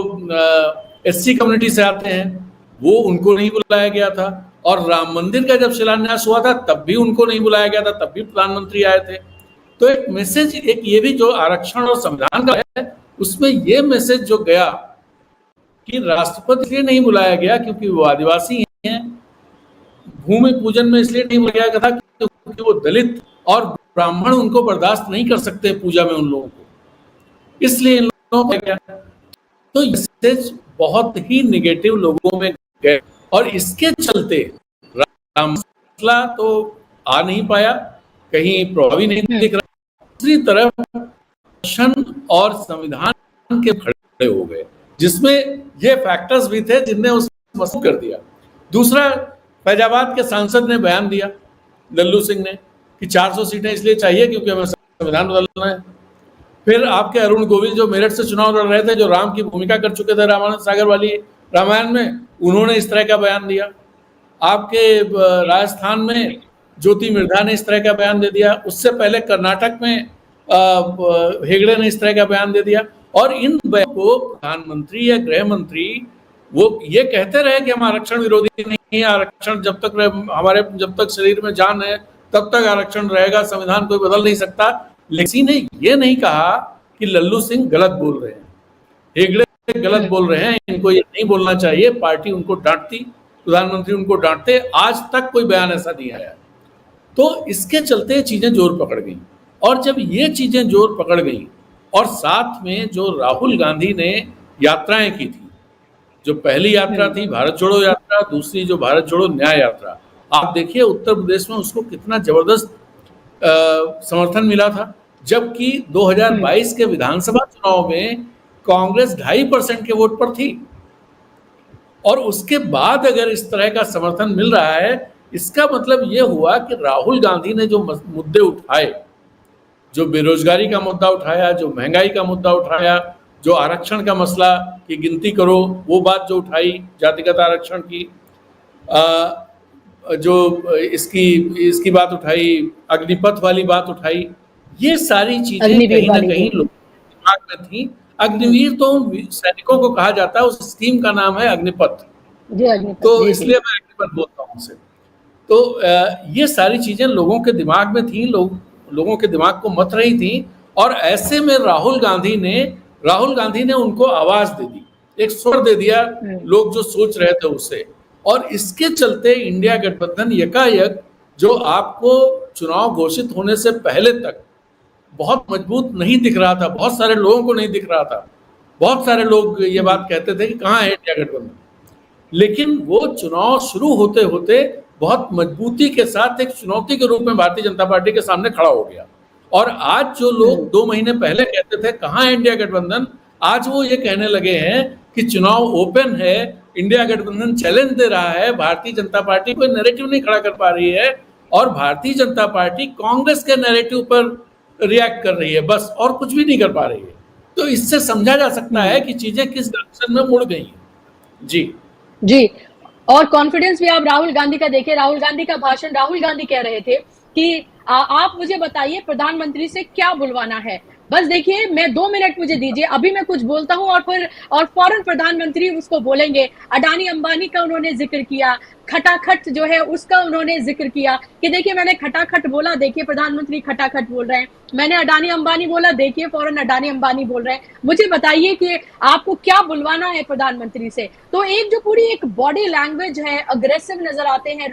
एससी कम्युनिटी से आते हैं वो उनको नहीं बुलाया गया था, और राम मंदिर का जब शिलान्यास हुआ था तब भी उनको नहीं बुलाया गया था, तब भी प्रधानमंत्री आए थे। तो एक मैसेज, एक ये भी जो आरक्षण और संविधान का है उसमें ये मैसेज जो गया कि राष्ट्रपति इसलिए नहीं बुलाया गया क्योंकि वो आदिवासी हैं, भूमि पूजन में इसलिए नहीं बुलाया गया था क्योंकि वो दलित और ब्राह्मण उनको बर्दाश्त नहीं कर सकते पूजा में उन लोगों को, इसलिए इन लोगों को गया। तो मैसेज बहुत ही निगेटिव लोगों में गए, और इसके चलते राम मसला तो आ नहीं पाया, कहीं प्रभावी नहीं दिख रहा। दूसरी तरफ और संविधान के खड़े हो गए, जिसमें ये फैक्टर्स भी थे जिनने उस मसला कर दिया। दूसरा, फैजाबाद के सांसद ने बयान दिया, लल्लू सिंह ने, कि 400 सीटें इसलिए चाहिए क्योंकि हमें संविधान बदलना है। फिर आपके अरुण गोविल जो मेरठ से चुनाव लड़ रहे थे, जो राम की भूमिका कर चुके थे रामानंद सागर वाली रामायण में, उन्होंने इस तरह का बयान दिया। आपके राजस्थान में ज्योति मिर्धा ने इस तरह का बयान दे दिया। उससे पहले कर्नाटक में हेगड़े ने इस तरह का बयान दे दिया। और इन बयानों को प्रधानमंत्री या गृह मंत्री वो ये कहते रहे कि हम आरक्षण विरोधी नहीं है, आरक्षण जब तक शरीर में जान है तब तक आरक्षण रहेगा, संविधान कोई बदल नहीं सकता। लेकिन ने ये नहीं कहा कि लल्लू सिंह गलत बोल रहे हैं, हेगड़े गलत बोल रहे हैं, इनको ये नहीं बोलना चाहिए। पार्टी उनको डांटती, प्रधानमंत्री उनको डांटते, आज तक कोई बयान ऐसा नहीं आया। तो इसके चलते चीजें जोर पकड़ गई। और जब ये चीजें जोर पकड़ गई और साथ में जो राहुल गांधी ने यात्राएं की थी, जो पहली यात्रा थी भारत जोड़ो यात्रा, दूसरी जो भारत जोड़ो न्याय यात्रा, आप देखिए उत्तर प्रदेश में उसको कितना जबरदस्त समर्थन मिला था, जबकि 2022 के विधानसभा चुनाव में कांग्रेस 2.5% के वोट पर थी। और उसके बाद अगर इस तरह का समर्थन मिल रहा है, इसका मतलब ये हुआ कि राहुल गांधी ने जो मुद्दे उठाए, जो बेरोजगारी का मुद्दा उठाया, जो महंगाई का मुद्दा उठाया, जो आरक्षण का मसला की गिनती करो वो बात जो उठाई, जातिगत आरक्षण की, जो इसकी बात उठाई, अग्निपथ वाली बात उठाई, ये सारी चीजें कहीं ना कहीं लोगों के दिमाग में थी। अग्निवीर तो सैनिकों को कहा जाता है, उस स्कीम का नाम है अग्निपथ, तो इसलिए मैं अग्निपथ बोलता हूँ उसे। तो ये सारी चीजें लोगों के दिमाग में थी, लोगों के दिमाग को मत रही थी। और ऐसे में राहुल गांधी ने उनको आवाज दे दी, एक स्वर दे दिया लोग जो सोच रहे थे उसे। और इसके चलते इंडिया गठबंधन यकायक, जो आपको चुनाव घोषित होने से पहले तक बहुत मजबूत नहीं दिख रहा था, बहुत सारे लोगों को नहीं दिख रहा था, बहुत सारे लोग ये बात कहते थे कि कहाँ है इंडिया गठबंधन, लेकिन वो चुनाव शुरू होते होते बहुत मजबूती के साथ एक चुनौती के रूप में भारतीय जनता पार्टी के सामने खड़ा हो गया। और आज जो लोग 2 महीने पहले कहते थे कहाँ है इंडिया गठबंधन, आज वो ये कहने लगे हैं कि चुनाव ओपन है, इंडिया गठबंधन चैलेंज दे रहा है, भारतीय जनता पार्टी कोई नैरेटिव नहीं खड़ा कर पा रही है और भारतीय जनता पार्टी कांग्रेस के नैरेटिव पर रिएक्ट कर रही है, बस, और कुछ भी नहीं कर पा रही है। तो इससे समझा जा सकता है कि चीजें किस डायरेक्शन में मुड़ गई हैं। जी। और कॉन्फिडेंस भी आप राहुल गांधी का देखिए, राहुल गांधी का भाषण, राहुल गांधी कह रहे थे कि आप मुझे बताइए प्रधानमंत्री से क्या बुलवाना है, बस देखिए मैं 2 मिनट मुझे दीजिए, अभी मैं कुछ बोलता हूं और फौरन प्रधानमंत्री उसको बोलेंगे। अडानी अंबानी का उन्होंने जिक्र किया, खटाखट जो है उसका उन्होंने जिक्र किया कि देखिए मैंने खटाखट बोला, देखिए प्रधानमंत्री खटाखट बोल रहे हैं, मैंने अडानी अंबानी बोला, देखिए फौरन अडानी अंबानी बोल रहे हैं, मुझे बताइए कि आपको क्या बुलवाना है प्रधानमंत्री से। तो एक जो पूरी एक बॉडी लैंग्वेज है, अग्रेसिव नजर आते हैं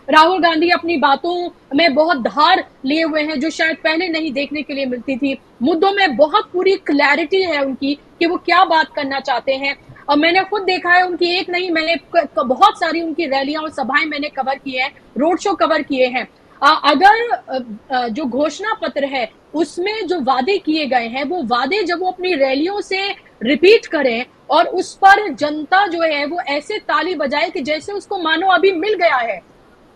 राहुल गांधी अपनी बातों में बहुत धार लिए हुए हैं, जो शायद पहले नहीं देखने के लिए मिलती थी। मुद्दों में बहुत पूरी क्लैरिटी है उनकी कि वो क्या बात करना चाहते हैं। और मैंने खुद देखा है उनकी एक नहीं, मैंने बहुत सारी उनकी रैलियां और सभाएं मैंने कवर की है, रोड शो कवर किए हैं। अगर जो घोषणा पत्र है उसमें जो वादे किए गए हैं, वो वादे जब वो अपनी रैलियों से रिपीट करें और उस पर जनता जो है वो ऐसे ताली बजाए कि जैसे उसको मानो अभी मिल गया है।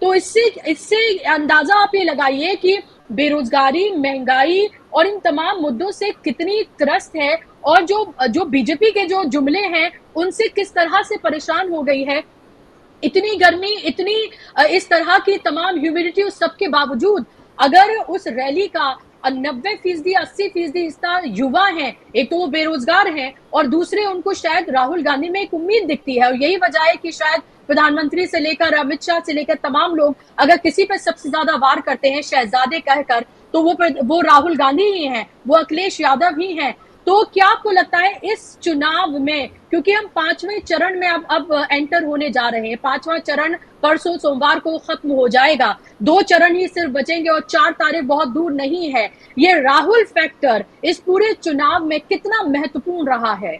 तो इससे इससे अंदाजा आप ये लगाइए कि बेरोजगारी, महंगाई और इन तमाम मुद्दों से कितनी त्रस्त है, और जो जो बीजेपी के जो जुमले हैं उनसे किस तरह से परेशान हो गई है। इतनी गर्मी, इतनी इस तरह की तमाम ह्यूमिडिटी, उस सब के बावजूद अगर उस रैली का 90% 80% हिस्सा युवा हैं, एक तो वो बेरोजगार हैं और दूसरे उनको शायद राहुल गांधी में एक उम्मीद दिखती है, और यही वजह है कि शायद प्रधानमंत्री से लेकर अमित शाह से लेकर तमाम लोग अगर किसी पर सबसे ज्यादा वार करते हैं शहजादे कहकर, तो वो राहुल गांधी ही हैं, वो अखिलेश यादव ही हैं। तो क्या आपको लगता है इस चुनाव में, क्योंकि हम 5वें चरण में अब एंटर होने जा रहे हैं, 5वां चरण परसों सोमवार को खत्म हो जाएगा, 2 चरण ही सिर्फ बचेंगे और 4 तारीख बहुत दूर नहीं है, ये राहुल फैक्टर इस पूरे चुनाव में कितना महत्वपूर्ण रहा है?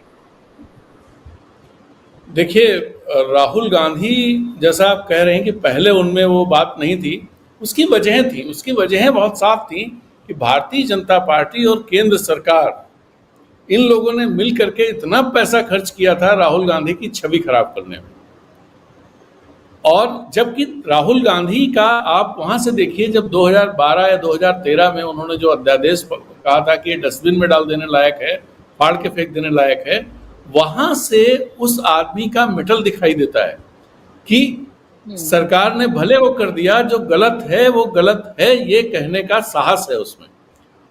देखिए, राहुल गांधी जैसा आप कह रहे हैं कि पहले उनमें वो बात नहीं थी, उसकी वजहें थी, उसकी वजहें बहुत साफ थी कि भारतीय जनता पार्टी और केंद्र सरकार, इन लोगों ने मिल करके इतना पैसा खर्च किया था राहुल गांधी की छवि खराब करने में। और जबकि राहुल गांधी का आप वहां से देखिए, जब 2012 या 2013 में उन्होंने जो अध्यादेश कहा था कि डस्टबिन में डाल देने लायक है, फाड़ के फेंक देने लायक है, वहां से उस आदमी का मेटल दिखाई देता है कि सरकार ने भले वो कर दिया, जो गलत है वो गलत है, ये कहने का साहस है उसमें।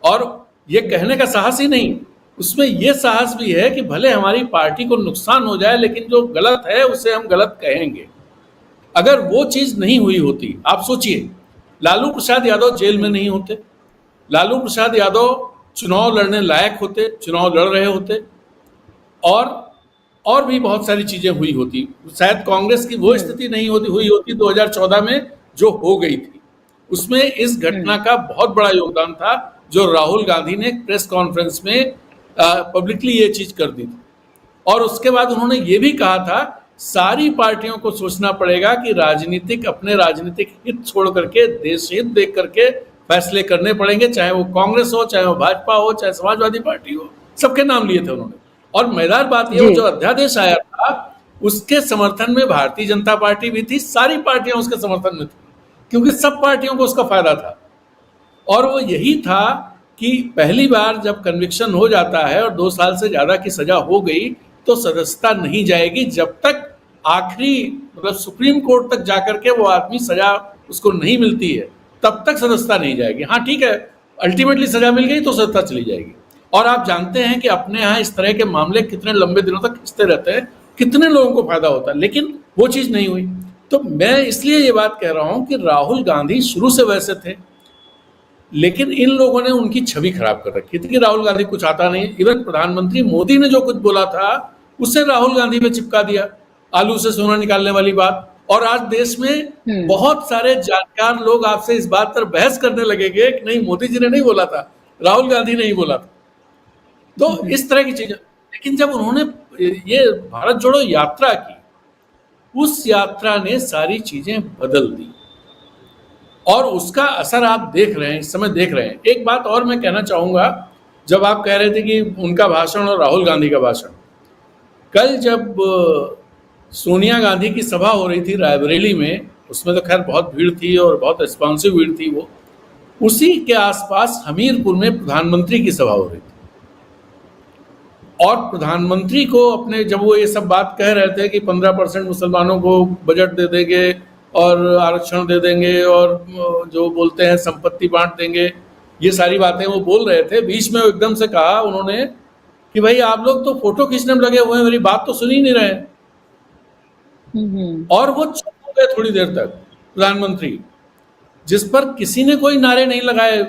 और ये कहने का साहस ही नहीं, उसमें ये साहस भी है कि भले हमारी पार्टी को नुकसान हो जाए, लेकिन जो गलत है उसे हम गलत कहेंगे। अगर वो चीज नहीं हुई होती, आप सोचिए, लालू प्रसाद यादव जेल में नहीं होते, लालू प्रसाद यादव चुनाव लड़ने लायक होते, चुनाव लड़ रहे होते, और भी बहुत सारी चीजें हुई होती। शायद कांग्रेस की वो स्थिति नहीं हुई होती 2014 में जो हो गई थी। उसमें इस घटना का बहुत बड़ा योगदान था, जो राहुल गांधी ने प्रेस कॉन्फ्रेंस में पब्लिकली ये चीज कर दी थी। और उसके बाद उन्होंने ये भी कहा था, सारी पार्टियों को सोचना पड़ेगा कि अपने राजनीतिक हित छोड़ करके देश हित देख करके फैसले करने पड़ेंगे, चाहे वो कांग्रेस हो, चाहे वो भाजपा हो, चाहे समाजवादी पार्टी हो, सबके नाम लिए थे उन्होंने। और मजेदार बात यह, जो अध्यादेश आया था उसके समर्थन में भारतीय जनता पार्टी भी थी, सारी पार्टियां उसके समर्थन में थी, क्योंकि सब पार्टियों को उसका फायदा था। और वो यही था कि पहली बार जब कन्विक्शन हो जाता है और 2 साल से ज्यादा की सजा हो गई, तो सदस्यता नहीं जाएगी जब तक आखिरी, मतलब सुप्रीम कोर्ट तक जाकर के वो आदमी सजा उसको नहीं मिलती है, तब तक सदस्यता नहीं जाएगी। हाँ ठीक है, अल्टीमेटली सजा मिल गई तो सदस्यता चली जाएगी। और आप जानते हैं कि अपने यहाँ इस तरह के मामले कितने लंबे दिनों तक खिंचते रहते हैं, कितने लोगों को फायदा होता है, लेकिन वो चीज नहीं हुई। तो मैं इसलिए ये बात कह रहा हूं कि राहुल गांधी शुरू से वैसे थे, लेकिन इन लोगों ने उनकी छवि खराब कर रखी थी कि राहुल गांधी कुछ आता नहीं। इवन प्रधानमंत्री मोदी ने जो कुछ बोला था उससे राहुल गांधी पे चिपका दिया, आलू से सोना निकालने वाली बात। और आज देश में बहुत सारे जानकार लोग आपसे इस बात पर बहस करने लगेंगे कि नहीं, मोदी जी ने नहीं बोला था, राहुल गांधी ने ही बोला था। तो इस तरह की चीजें, लेकिन जब उन्होंने ये भारत जोड़ो यात्रा की, उस यात्रा ने सारी चीजें बदल दी और उसका असर आप देख रहे हैं, इस समय देख रहे हैं। एक बात और मैं कहना चाहूंगा, जब आप कह रहे थे कि उनका भाषण और राहुल गांधी का भाषण, कल जब सोनिया गांधी की सभा हो रही थी रायबरेली में, उसमें तो खैर बहुत भीड़ थी और बहुत रिस्पॉन्सिव भीड़ थी, वो उसी के आसपास हमीरपुर में प्रधानमंत्री की सभा हो रही थी। और प्रधानमंत्री को अपने, जब वो ये सब बात कह रहे थे कि 15% मुसलमानों को बजट दे देंगे और आरक्षण दे देंगे और जो बोलते हैं संपत्ति बांट देंगे, ये सारी बातें वो बोल रहे थे, बीच में एकदम से कहा उन्होंने कि भाई आप लोग तो फोटो खींचने में लगे हुए हैं, मेरी बात तो सुन ही नहीं रहे। और वो चुप हो गए थोड़ी देर तक प्रधानमंत्री, जिस पर किसी ने कोई नारे नहीं लगाए।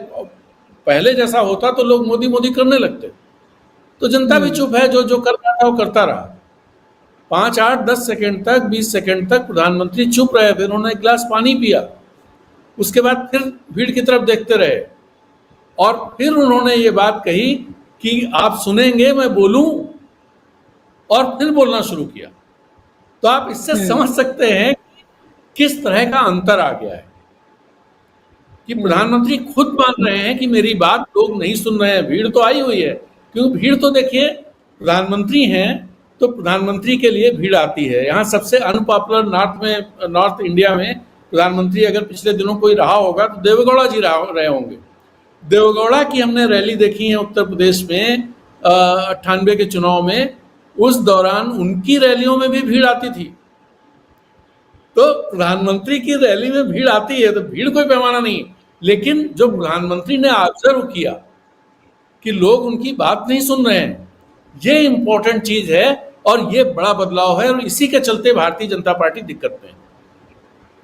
पहले जैसा होता तो लोग मोदी मोदी करने लगते, तो जनता भी चुप है, जो कर रहा था वो करता रहा। 5, 8, 10 सेकंड तक, 20 सेकंड तक प्रधानमंत्री चुप रहे, फिर उन्होंने एक गिलास पानी पिया, उसके बाद फिर भीड़ की तरफ देखते रहे और फिर उन्होंने ये बात कही कि आप सुनेंगे, मैं बोलूं, और फिर बोलना शुरू किया। तो आप इससे समझ सकते हैं कि किस तरह का अंतर आ गया है कि प्रधानमंत्री खुद मान रहे हैं कि मेरी बात लोग नहीं सुन रहे हैं। भीड़ तो आई हुई है, क्योंकि भीड़ तो देखिए प्रधानमंत्री हैं तो प्रधानमंत्री के लिए भीड़ आती है। यहाँ सबसे अनपॉपुलर नॉर्थ इंडिया में प्रधानमंत्री अगर पिछले दिनों कोई रहा होगा तो देवेगौड़ा जी रहे होंगे। देवेगौड़ा की हमने रैली देखी है उत्तर प्रदेश में 98 के चुनाव में, उस दौरान उनकी रैलियों में भी भीड़ आती थी। तो प्रधानमंत्री की रैली में भीड़ आती है तो भीड़ कोई पैमाना नहीं, लेकिन जो प्रधानमंत्री ने ऑब्जर्व किया कि लोग उनकी बात नहीं सुन रहे हैं, ये इंपॉर्टेंट चीज है और ये बड़ा बदलाव है, और इसी के चलते भारतीय जनता पार्टी दिक्कत में है।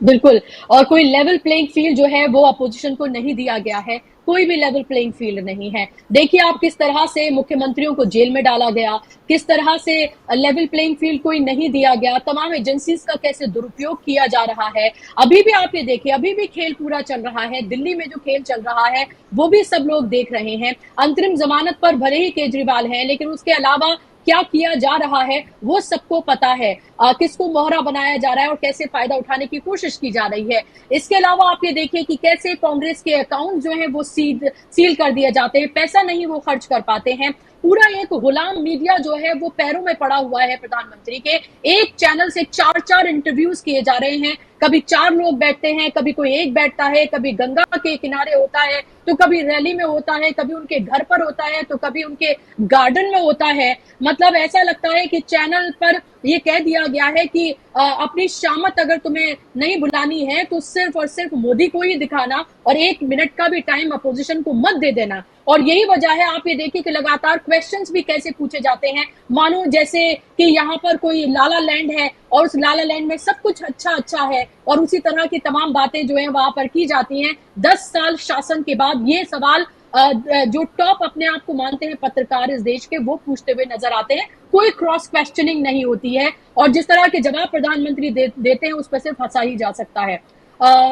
बिल्कुल। और कोई लेवल प्लेइंग फील्ड जो है वो अपोजिशन को नहीं दिया गया है, कोई भी लेवल प्लेइंग फील्ड नहीं है। देखिए आप किस तरह से मुख्यमंत्रियों को जेल में डाला गया, किस तरह से लेवल प्लेइंग फील्ड कोई नहीं दिया गया, तमाम एजेंसीज का कैसे दुरुपयोग किया जा रहा है। अभी भी आप ये देखिए, अभी भी खेल पूरा चल रहा है, दिल्ली में जो खेल चल रहा है वो भी सब लोग देख रहे हैं। अंतरिम जमानत पर भले ही केजरीवाल है, लेकिन उसके अलावा क्या किया जा रहा है वो सबको पता है। किसको मोहरा बनाया जा रहा है और कैसे फायदा उठाने की कोशिश की जा रही है। इसके अलावा आप ये देखिए कि कैसे कांग्रेस के अकाउंट जो है वो सील कर दिए जाते हैं, पैसा नहीं वो खर्च कर पाते हैं। पूरा एक गुलाम मीडिया जो है वो पैरों में पड़ा हुआ है प्रधानमंत्री के। एक चैनल से 4-4 इंटरव्यूज किए जा रहे हैं, कभी 4 लोग बैठते हैं, कभी कोई एक बैठता है, कभी गंगा के किनारे होता है तो कभी रैली में होता है, कभी उनके घर पर होता है तो कभी उनके गार्डन में होता है। मतलब ऐसा लगता है कि चैनल पर ये कह दिया गया है कि अपनी शामत अगर तुम्हें नहीं बुलानी है तो सिर्फ और सिर्फ मोदी को ही दिखाना और 1 मिनट का भी टाइम अपोजिशन को मत दे देना। और यही वजह है, आप ये देखिए कि लगातार क्वेश्चंस भी कैसे पूछे जाते हैं, मानो जैसे कि यहाँ पर कोई लाला लैंड है और उस लाला लैंड में सब कुछ अच्छा है, और उसी तरह की तमाम बातें जो है वहां पर की जाती हैं। 10 साल शासन के बाद ये सवाल जो टॉप अपने आप को मानते हैं पत्रकार इस देश के, वो पूछते हुए नजर आते हैं। कोई क्रॉस क्वेश्चनिंग नहीं होती है, और जिस तरह के जवाब प्रधानमंत्री देते हैं उस पर सिर्फ हंसा ही जा सकता है।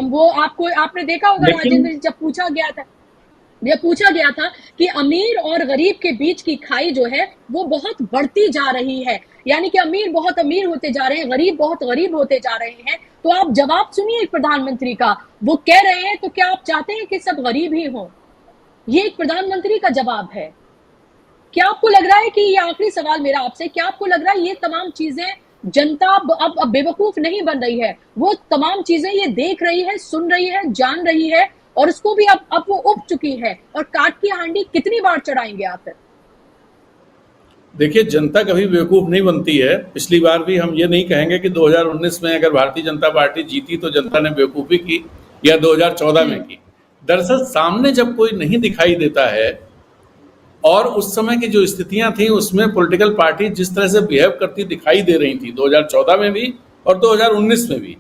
वो आपने देखा होगा राजेंद्र, जब पूछा गया था कि अमीर और गरीब के बीच की खाई जो है वो बहुत बढ़ती जा रही है, यानी कि अमीर बहुत अमीर होते जा रहे हैं, गरीब बहुत गरीब होते जा रहे हैं। तो आप जवाब सुनिए प्रधानमंत्री का, वो कह रहे हैं तो क्या आप चाहते हैं कि सब गरीब ही हों? ये एक प्रधानमंत्री का जवाब है। क्या आपको लग रहा है कि ये आखिरी सवाल मेरा आपसे, क्या आपको लग रहा है ये तमाम चीजें जनता अब बेवकूफ नहीं बन रही है, वो तमाम चीजें ये देख रही है, सुन रही है, जान रही है, और उसको भी अब वो उब चुकी है, और काट की हांडी कितनी बार चढ़ाएंगे आप फिर? देखिए, जनता कभी बेवकूफ नहीं बनती है। पिछली बार भी हम ये नहीं कहेंगे कि 2019 में अगर भारतीय जनता पार्टी जीती तो जनता ने बेवकूफी की, या 2014 में की। दरअसल सामने जब कोई नहीं दिखाई देता है, और उस समय की जो स्थितियां थी उसमें पॉलिटिकल पार्टी जिस तरह से बिहेव करती दिखाई दे रही थी 2014 में भी और 2019 में भी,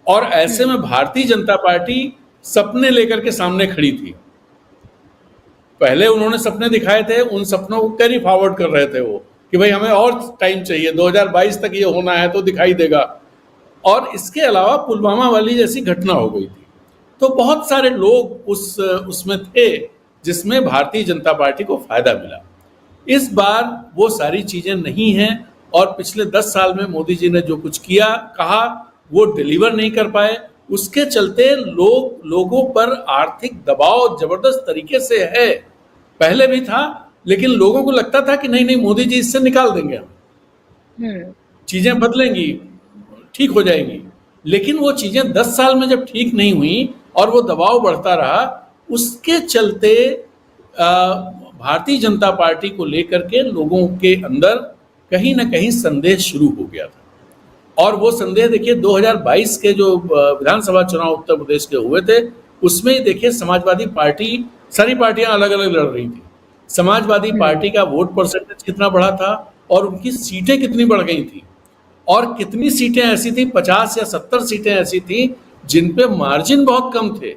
और ऐसे में भारतीय जनता पार्टी सपने लेकर के सामने खड़ी थी। पहले उन्होंने सपने दिखाए थे, उन सपनों को कैरी फॉरवर्ड कर रहे थे वो, कि भाई हमें और टाइम चाहिए, 2022 तक ये होना है तो दिखाई देगा। और इसके अलावा पुलवामा वाली जैसी घटना हो गई थी, तो बहुत सारे लोग उसमें थे जिसमें भारतीय जनता पार्टी को फायदा मिला। इस बार वो सारी चीजें नहीं हैं, और पिछले 10 साल में मोदी जी ने जो कुछ किया कहा वो डिलीवर नहीं कर पाए। उसके चलते लोगों पर आर्थिक दबाव जबरदस्त तरीके से है, पहले भी था, लेकिन लोगों को लगता था कि नहीं मोदी जी इससे निकाल देंगे, हम चीजें बदलेंगी, ठीक हो जाएंगी। लेकिन वो चीजें 10 साल में जब ठीक नहीं हुई और वो दबाव बढ़ता रहा, उसके चलते भारतीय जनता पार्टी को लेकर के लोगों के अंदर कहीं ना कहीं संदेह शुरू हो गया था। और वो संदेह देखिए 2022 के जो विधानसभा चुनाव उत्तर प्रदेश के हुए थे, उसमें देखिए समाजवादी पार्टी, सारी पार्टियां अलग अलग लड़ रही थी, समाजवादी पार्टी का वोट परसेंटेज कितना बढ़ा था और उनकी सीटें कितनी बढ़ गई थी, और कितनी सीटें ऐसी थी, 50 या 70 सीटें ऐसी थी जिन पे मार्जिन बहुत कम थे।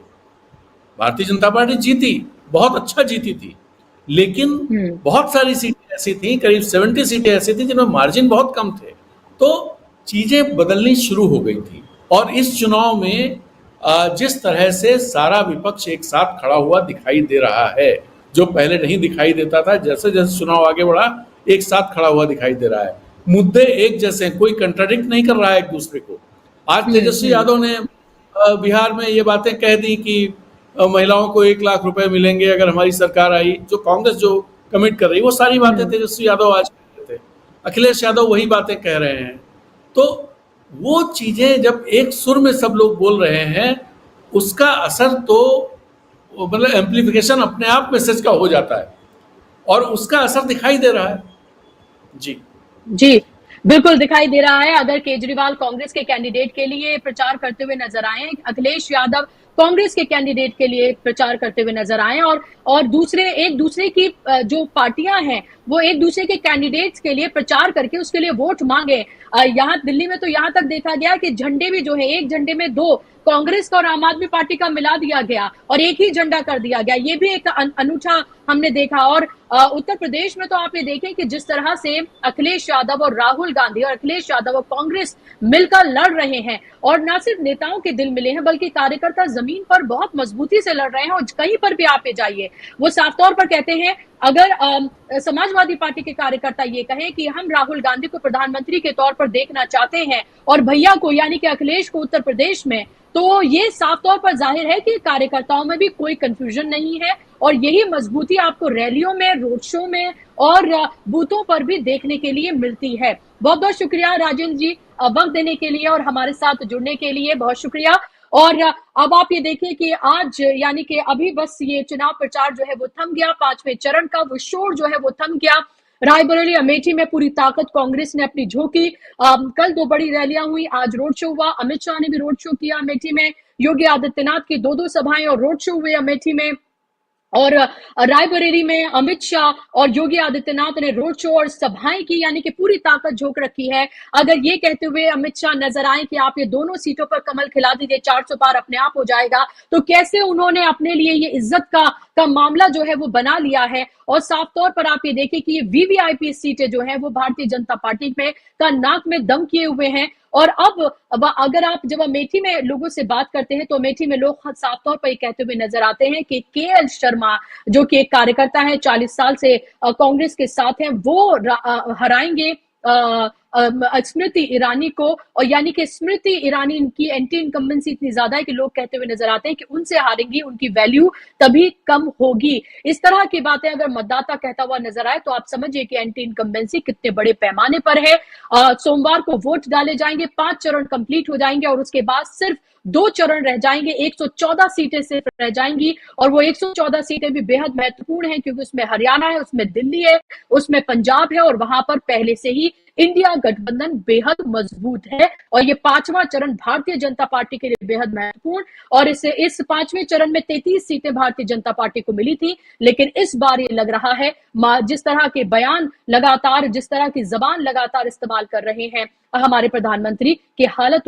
भारतीय जनता पार्टी जीती, बहुत अच्छा जीती थी, लेकिन बहुत सारी सीटें ऐसी थी, करीब 70 सीटें ऐसी थी जिनमें मार्जिन बहुत कम थे। तो चीजें बदलनी शुरू हो गई थी। और इस चुनाव में जिस तरह से सारा विपक्ष एक साथ खड़ा हुआ दिखाई दे रहा है, जो पहले नहीं दिखाई देता था, जैसे जैसे चुनाव आगे बढ़ा एक साथ खड़ा हुआ दिखाई दे रहा है। मुद्दे एक जैसे, कोई कंट्राडिक्ट नहीं कर रहा है एक दूसरे को। आज तेजस्वी यादव ने बिहार में ये बातें कह दी कि महिलाओं को 1 लाख रुपए मिलेंगे अगर हमारी सरकार आई, जो कांग्रेस जो कमिट कर रही, वो सारी बातें तेजस्वी यादव आज कहते थे। अखिलेश यादव वही बातें कह रहे हैं। तो वो चीजें जब एक सुर में सब लोग बोल रहे हैं, उसका असर तो मतलब एम्प्लीफिकेशन अपने आप मैसेज का हो जाता है और उसका असर दिखाई दे रहा है। जी जी, बिल्कुल दिखाई दे रहा है। अगर केजरीवाल कांग्रेस के कैंडिडेट के लिए प्रचार करते हुए नजर आए, अखिलेश यादव कांग्रेस के कैंडिडेट के लिए प्रचार करते हुए नजर आए और दूसरे एक दूसरे की जो पार्टियां हैं वो एक दूसरे के कैंडिडेट्स के लिए प्रचार करके उसके लिए वोट मांगे। यहाँ दिल्ली में तो यहाँ तक देखा गया कि झंडे भी जो है, एक झंडे में दो कांग्रेस का और आम आदमी पार्टी का मिला दिया गया और एक ही झंडा कर दिया गया। ये भी एक अनूठा हमने देखा। और उत्तर प्रदेश में तो आप ये देखें कि जिस तरह से अखिलेश यादव और राहुल गांधी और अखिलेश यादव और कांग्रेस मिलकर लड़ रहे हैं और न सिर्फ नेताओं के दिल मिले हैं बल्कि कार्यकर्ता जमीन पर बहुत मजबूती से लड़ रहे हैं। और कहीं पर भी आप जाइए वो साफ तौर पर कहते हैं, अगर समाजवादी पार्टी के कार्यकर्ता ये कहें कि हम राहुल गांधी को प्रधानमंत्री के तौर पर देखना चाहते हैं और भैया को यानी कि अखिलेश को उत्तर प्रदेश में, तो ये साफ तौर पर जाहिर है कि कार्यकर्ताओं में भी कोई कंफ्यूजन नहीं है और यही मजबूती आपको रैलियों में, रोड शो में और बूथों पर भी देखने के लिए मिलती है। बहुत बहुत शुक्रिया राजेंद्र जी वक्त देने के लिए और हमारे साथ जुड़ने के लिए, बहुत शुक्रिया। और अब आप ये देखिए कि आज यानी कि अभी बस ये चुनाव प्रचार जो है वो थम गया, 5वें चरण का वो शोर जो है वो थम गया। रायबरेली अमेठी में पूरी ताकत कांग्रेस ने अपनी झोंकी। कल 2 बड़ी रैलियां हुई, आज रोड शो हुआ। अमित शाह ने भी रोड शो किया अमेठी में। योगी आदित्यनाथ की 2 सभाएं और रोड शो हुए अमेठी में। और रायबरेली में अमित शाह और योगी आदित्यनाथ ने रोड शो और सभाएं की, यानी कि पूरी ताकत झोंक रखी है। अगर ये कहते हुए अमित शाह नजर आए कि आप ये दोनों सीटों पर कमल खिला दीजिए, 400 पार अपने आप हो जाएगा, तो कैसे उन्होंने अपने लिए ये इज्जत का मामला जो है वो बना लिया है। और साफ तौर पर आप ये देखिए कि ये वीवीआईपी सीटें जो है वो भारतीय जनता पार्टी में का नाक में दम किए हुए हैं। और अब अगर आप जब अमेठी में लोगों से बात करते हैं तो अमेठी में लोग साफ तौर पर कहते हुए नजर आते हैं कि केएल शर्मा जो कि एक कार्यकर्ता है, 40 साल से कांग्रेस के साथ हैं, वो हराएंगे स्मृति ईरानी को। और यानी कि स्मृति ईरानी की एंटी इनकम्बेंसी इतनी ज्यादा है कि लोग कहते हुए नजर आते हैं कि उनसे हारेंगी, उनकी वैल्यू तभी कम होगी। इस तरह की बातें अगर मतदाता कहता हुआ नजर आए तो आप समझिए कि एंटी इनकम्बेंसी कितने बड़े पैमाने पर है। सोमवार को वोट डाले जाएंगे, 5 चरण कंप्लीट हो जाएंगे और उसके बाद सिर्फ 2 चरण रह जाएंगे। 114 सीटें सिर्फ रह जाएंगी और वो 114 सीटें भी बेहद महत्वपूर्ण हैं क्योंकि उसमें हरियाणा है, उसमें दिल्ली है, उसमें पंजाब है और वहां पर पहले से ही इंडिया गठबंधन बेहद मजबूत है। और ये 5वां चरण भारतीय जनता पार्टी के लिए बेहद महत्वपूर्ण। और इस 5वें चरण में 33 सीटें भारतीय जनता पार्टी को मिली थी, लेकिन इस बार ये लग रहा है जिस तरह के बयान लगातार, जिस तरह की जबान लगातार इस्तेमाल कर रहे हैं हमारे प्रधानमंत्री, की हालत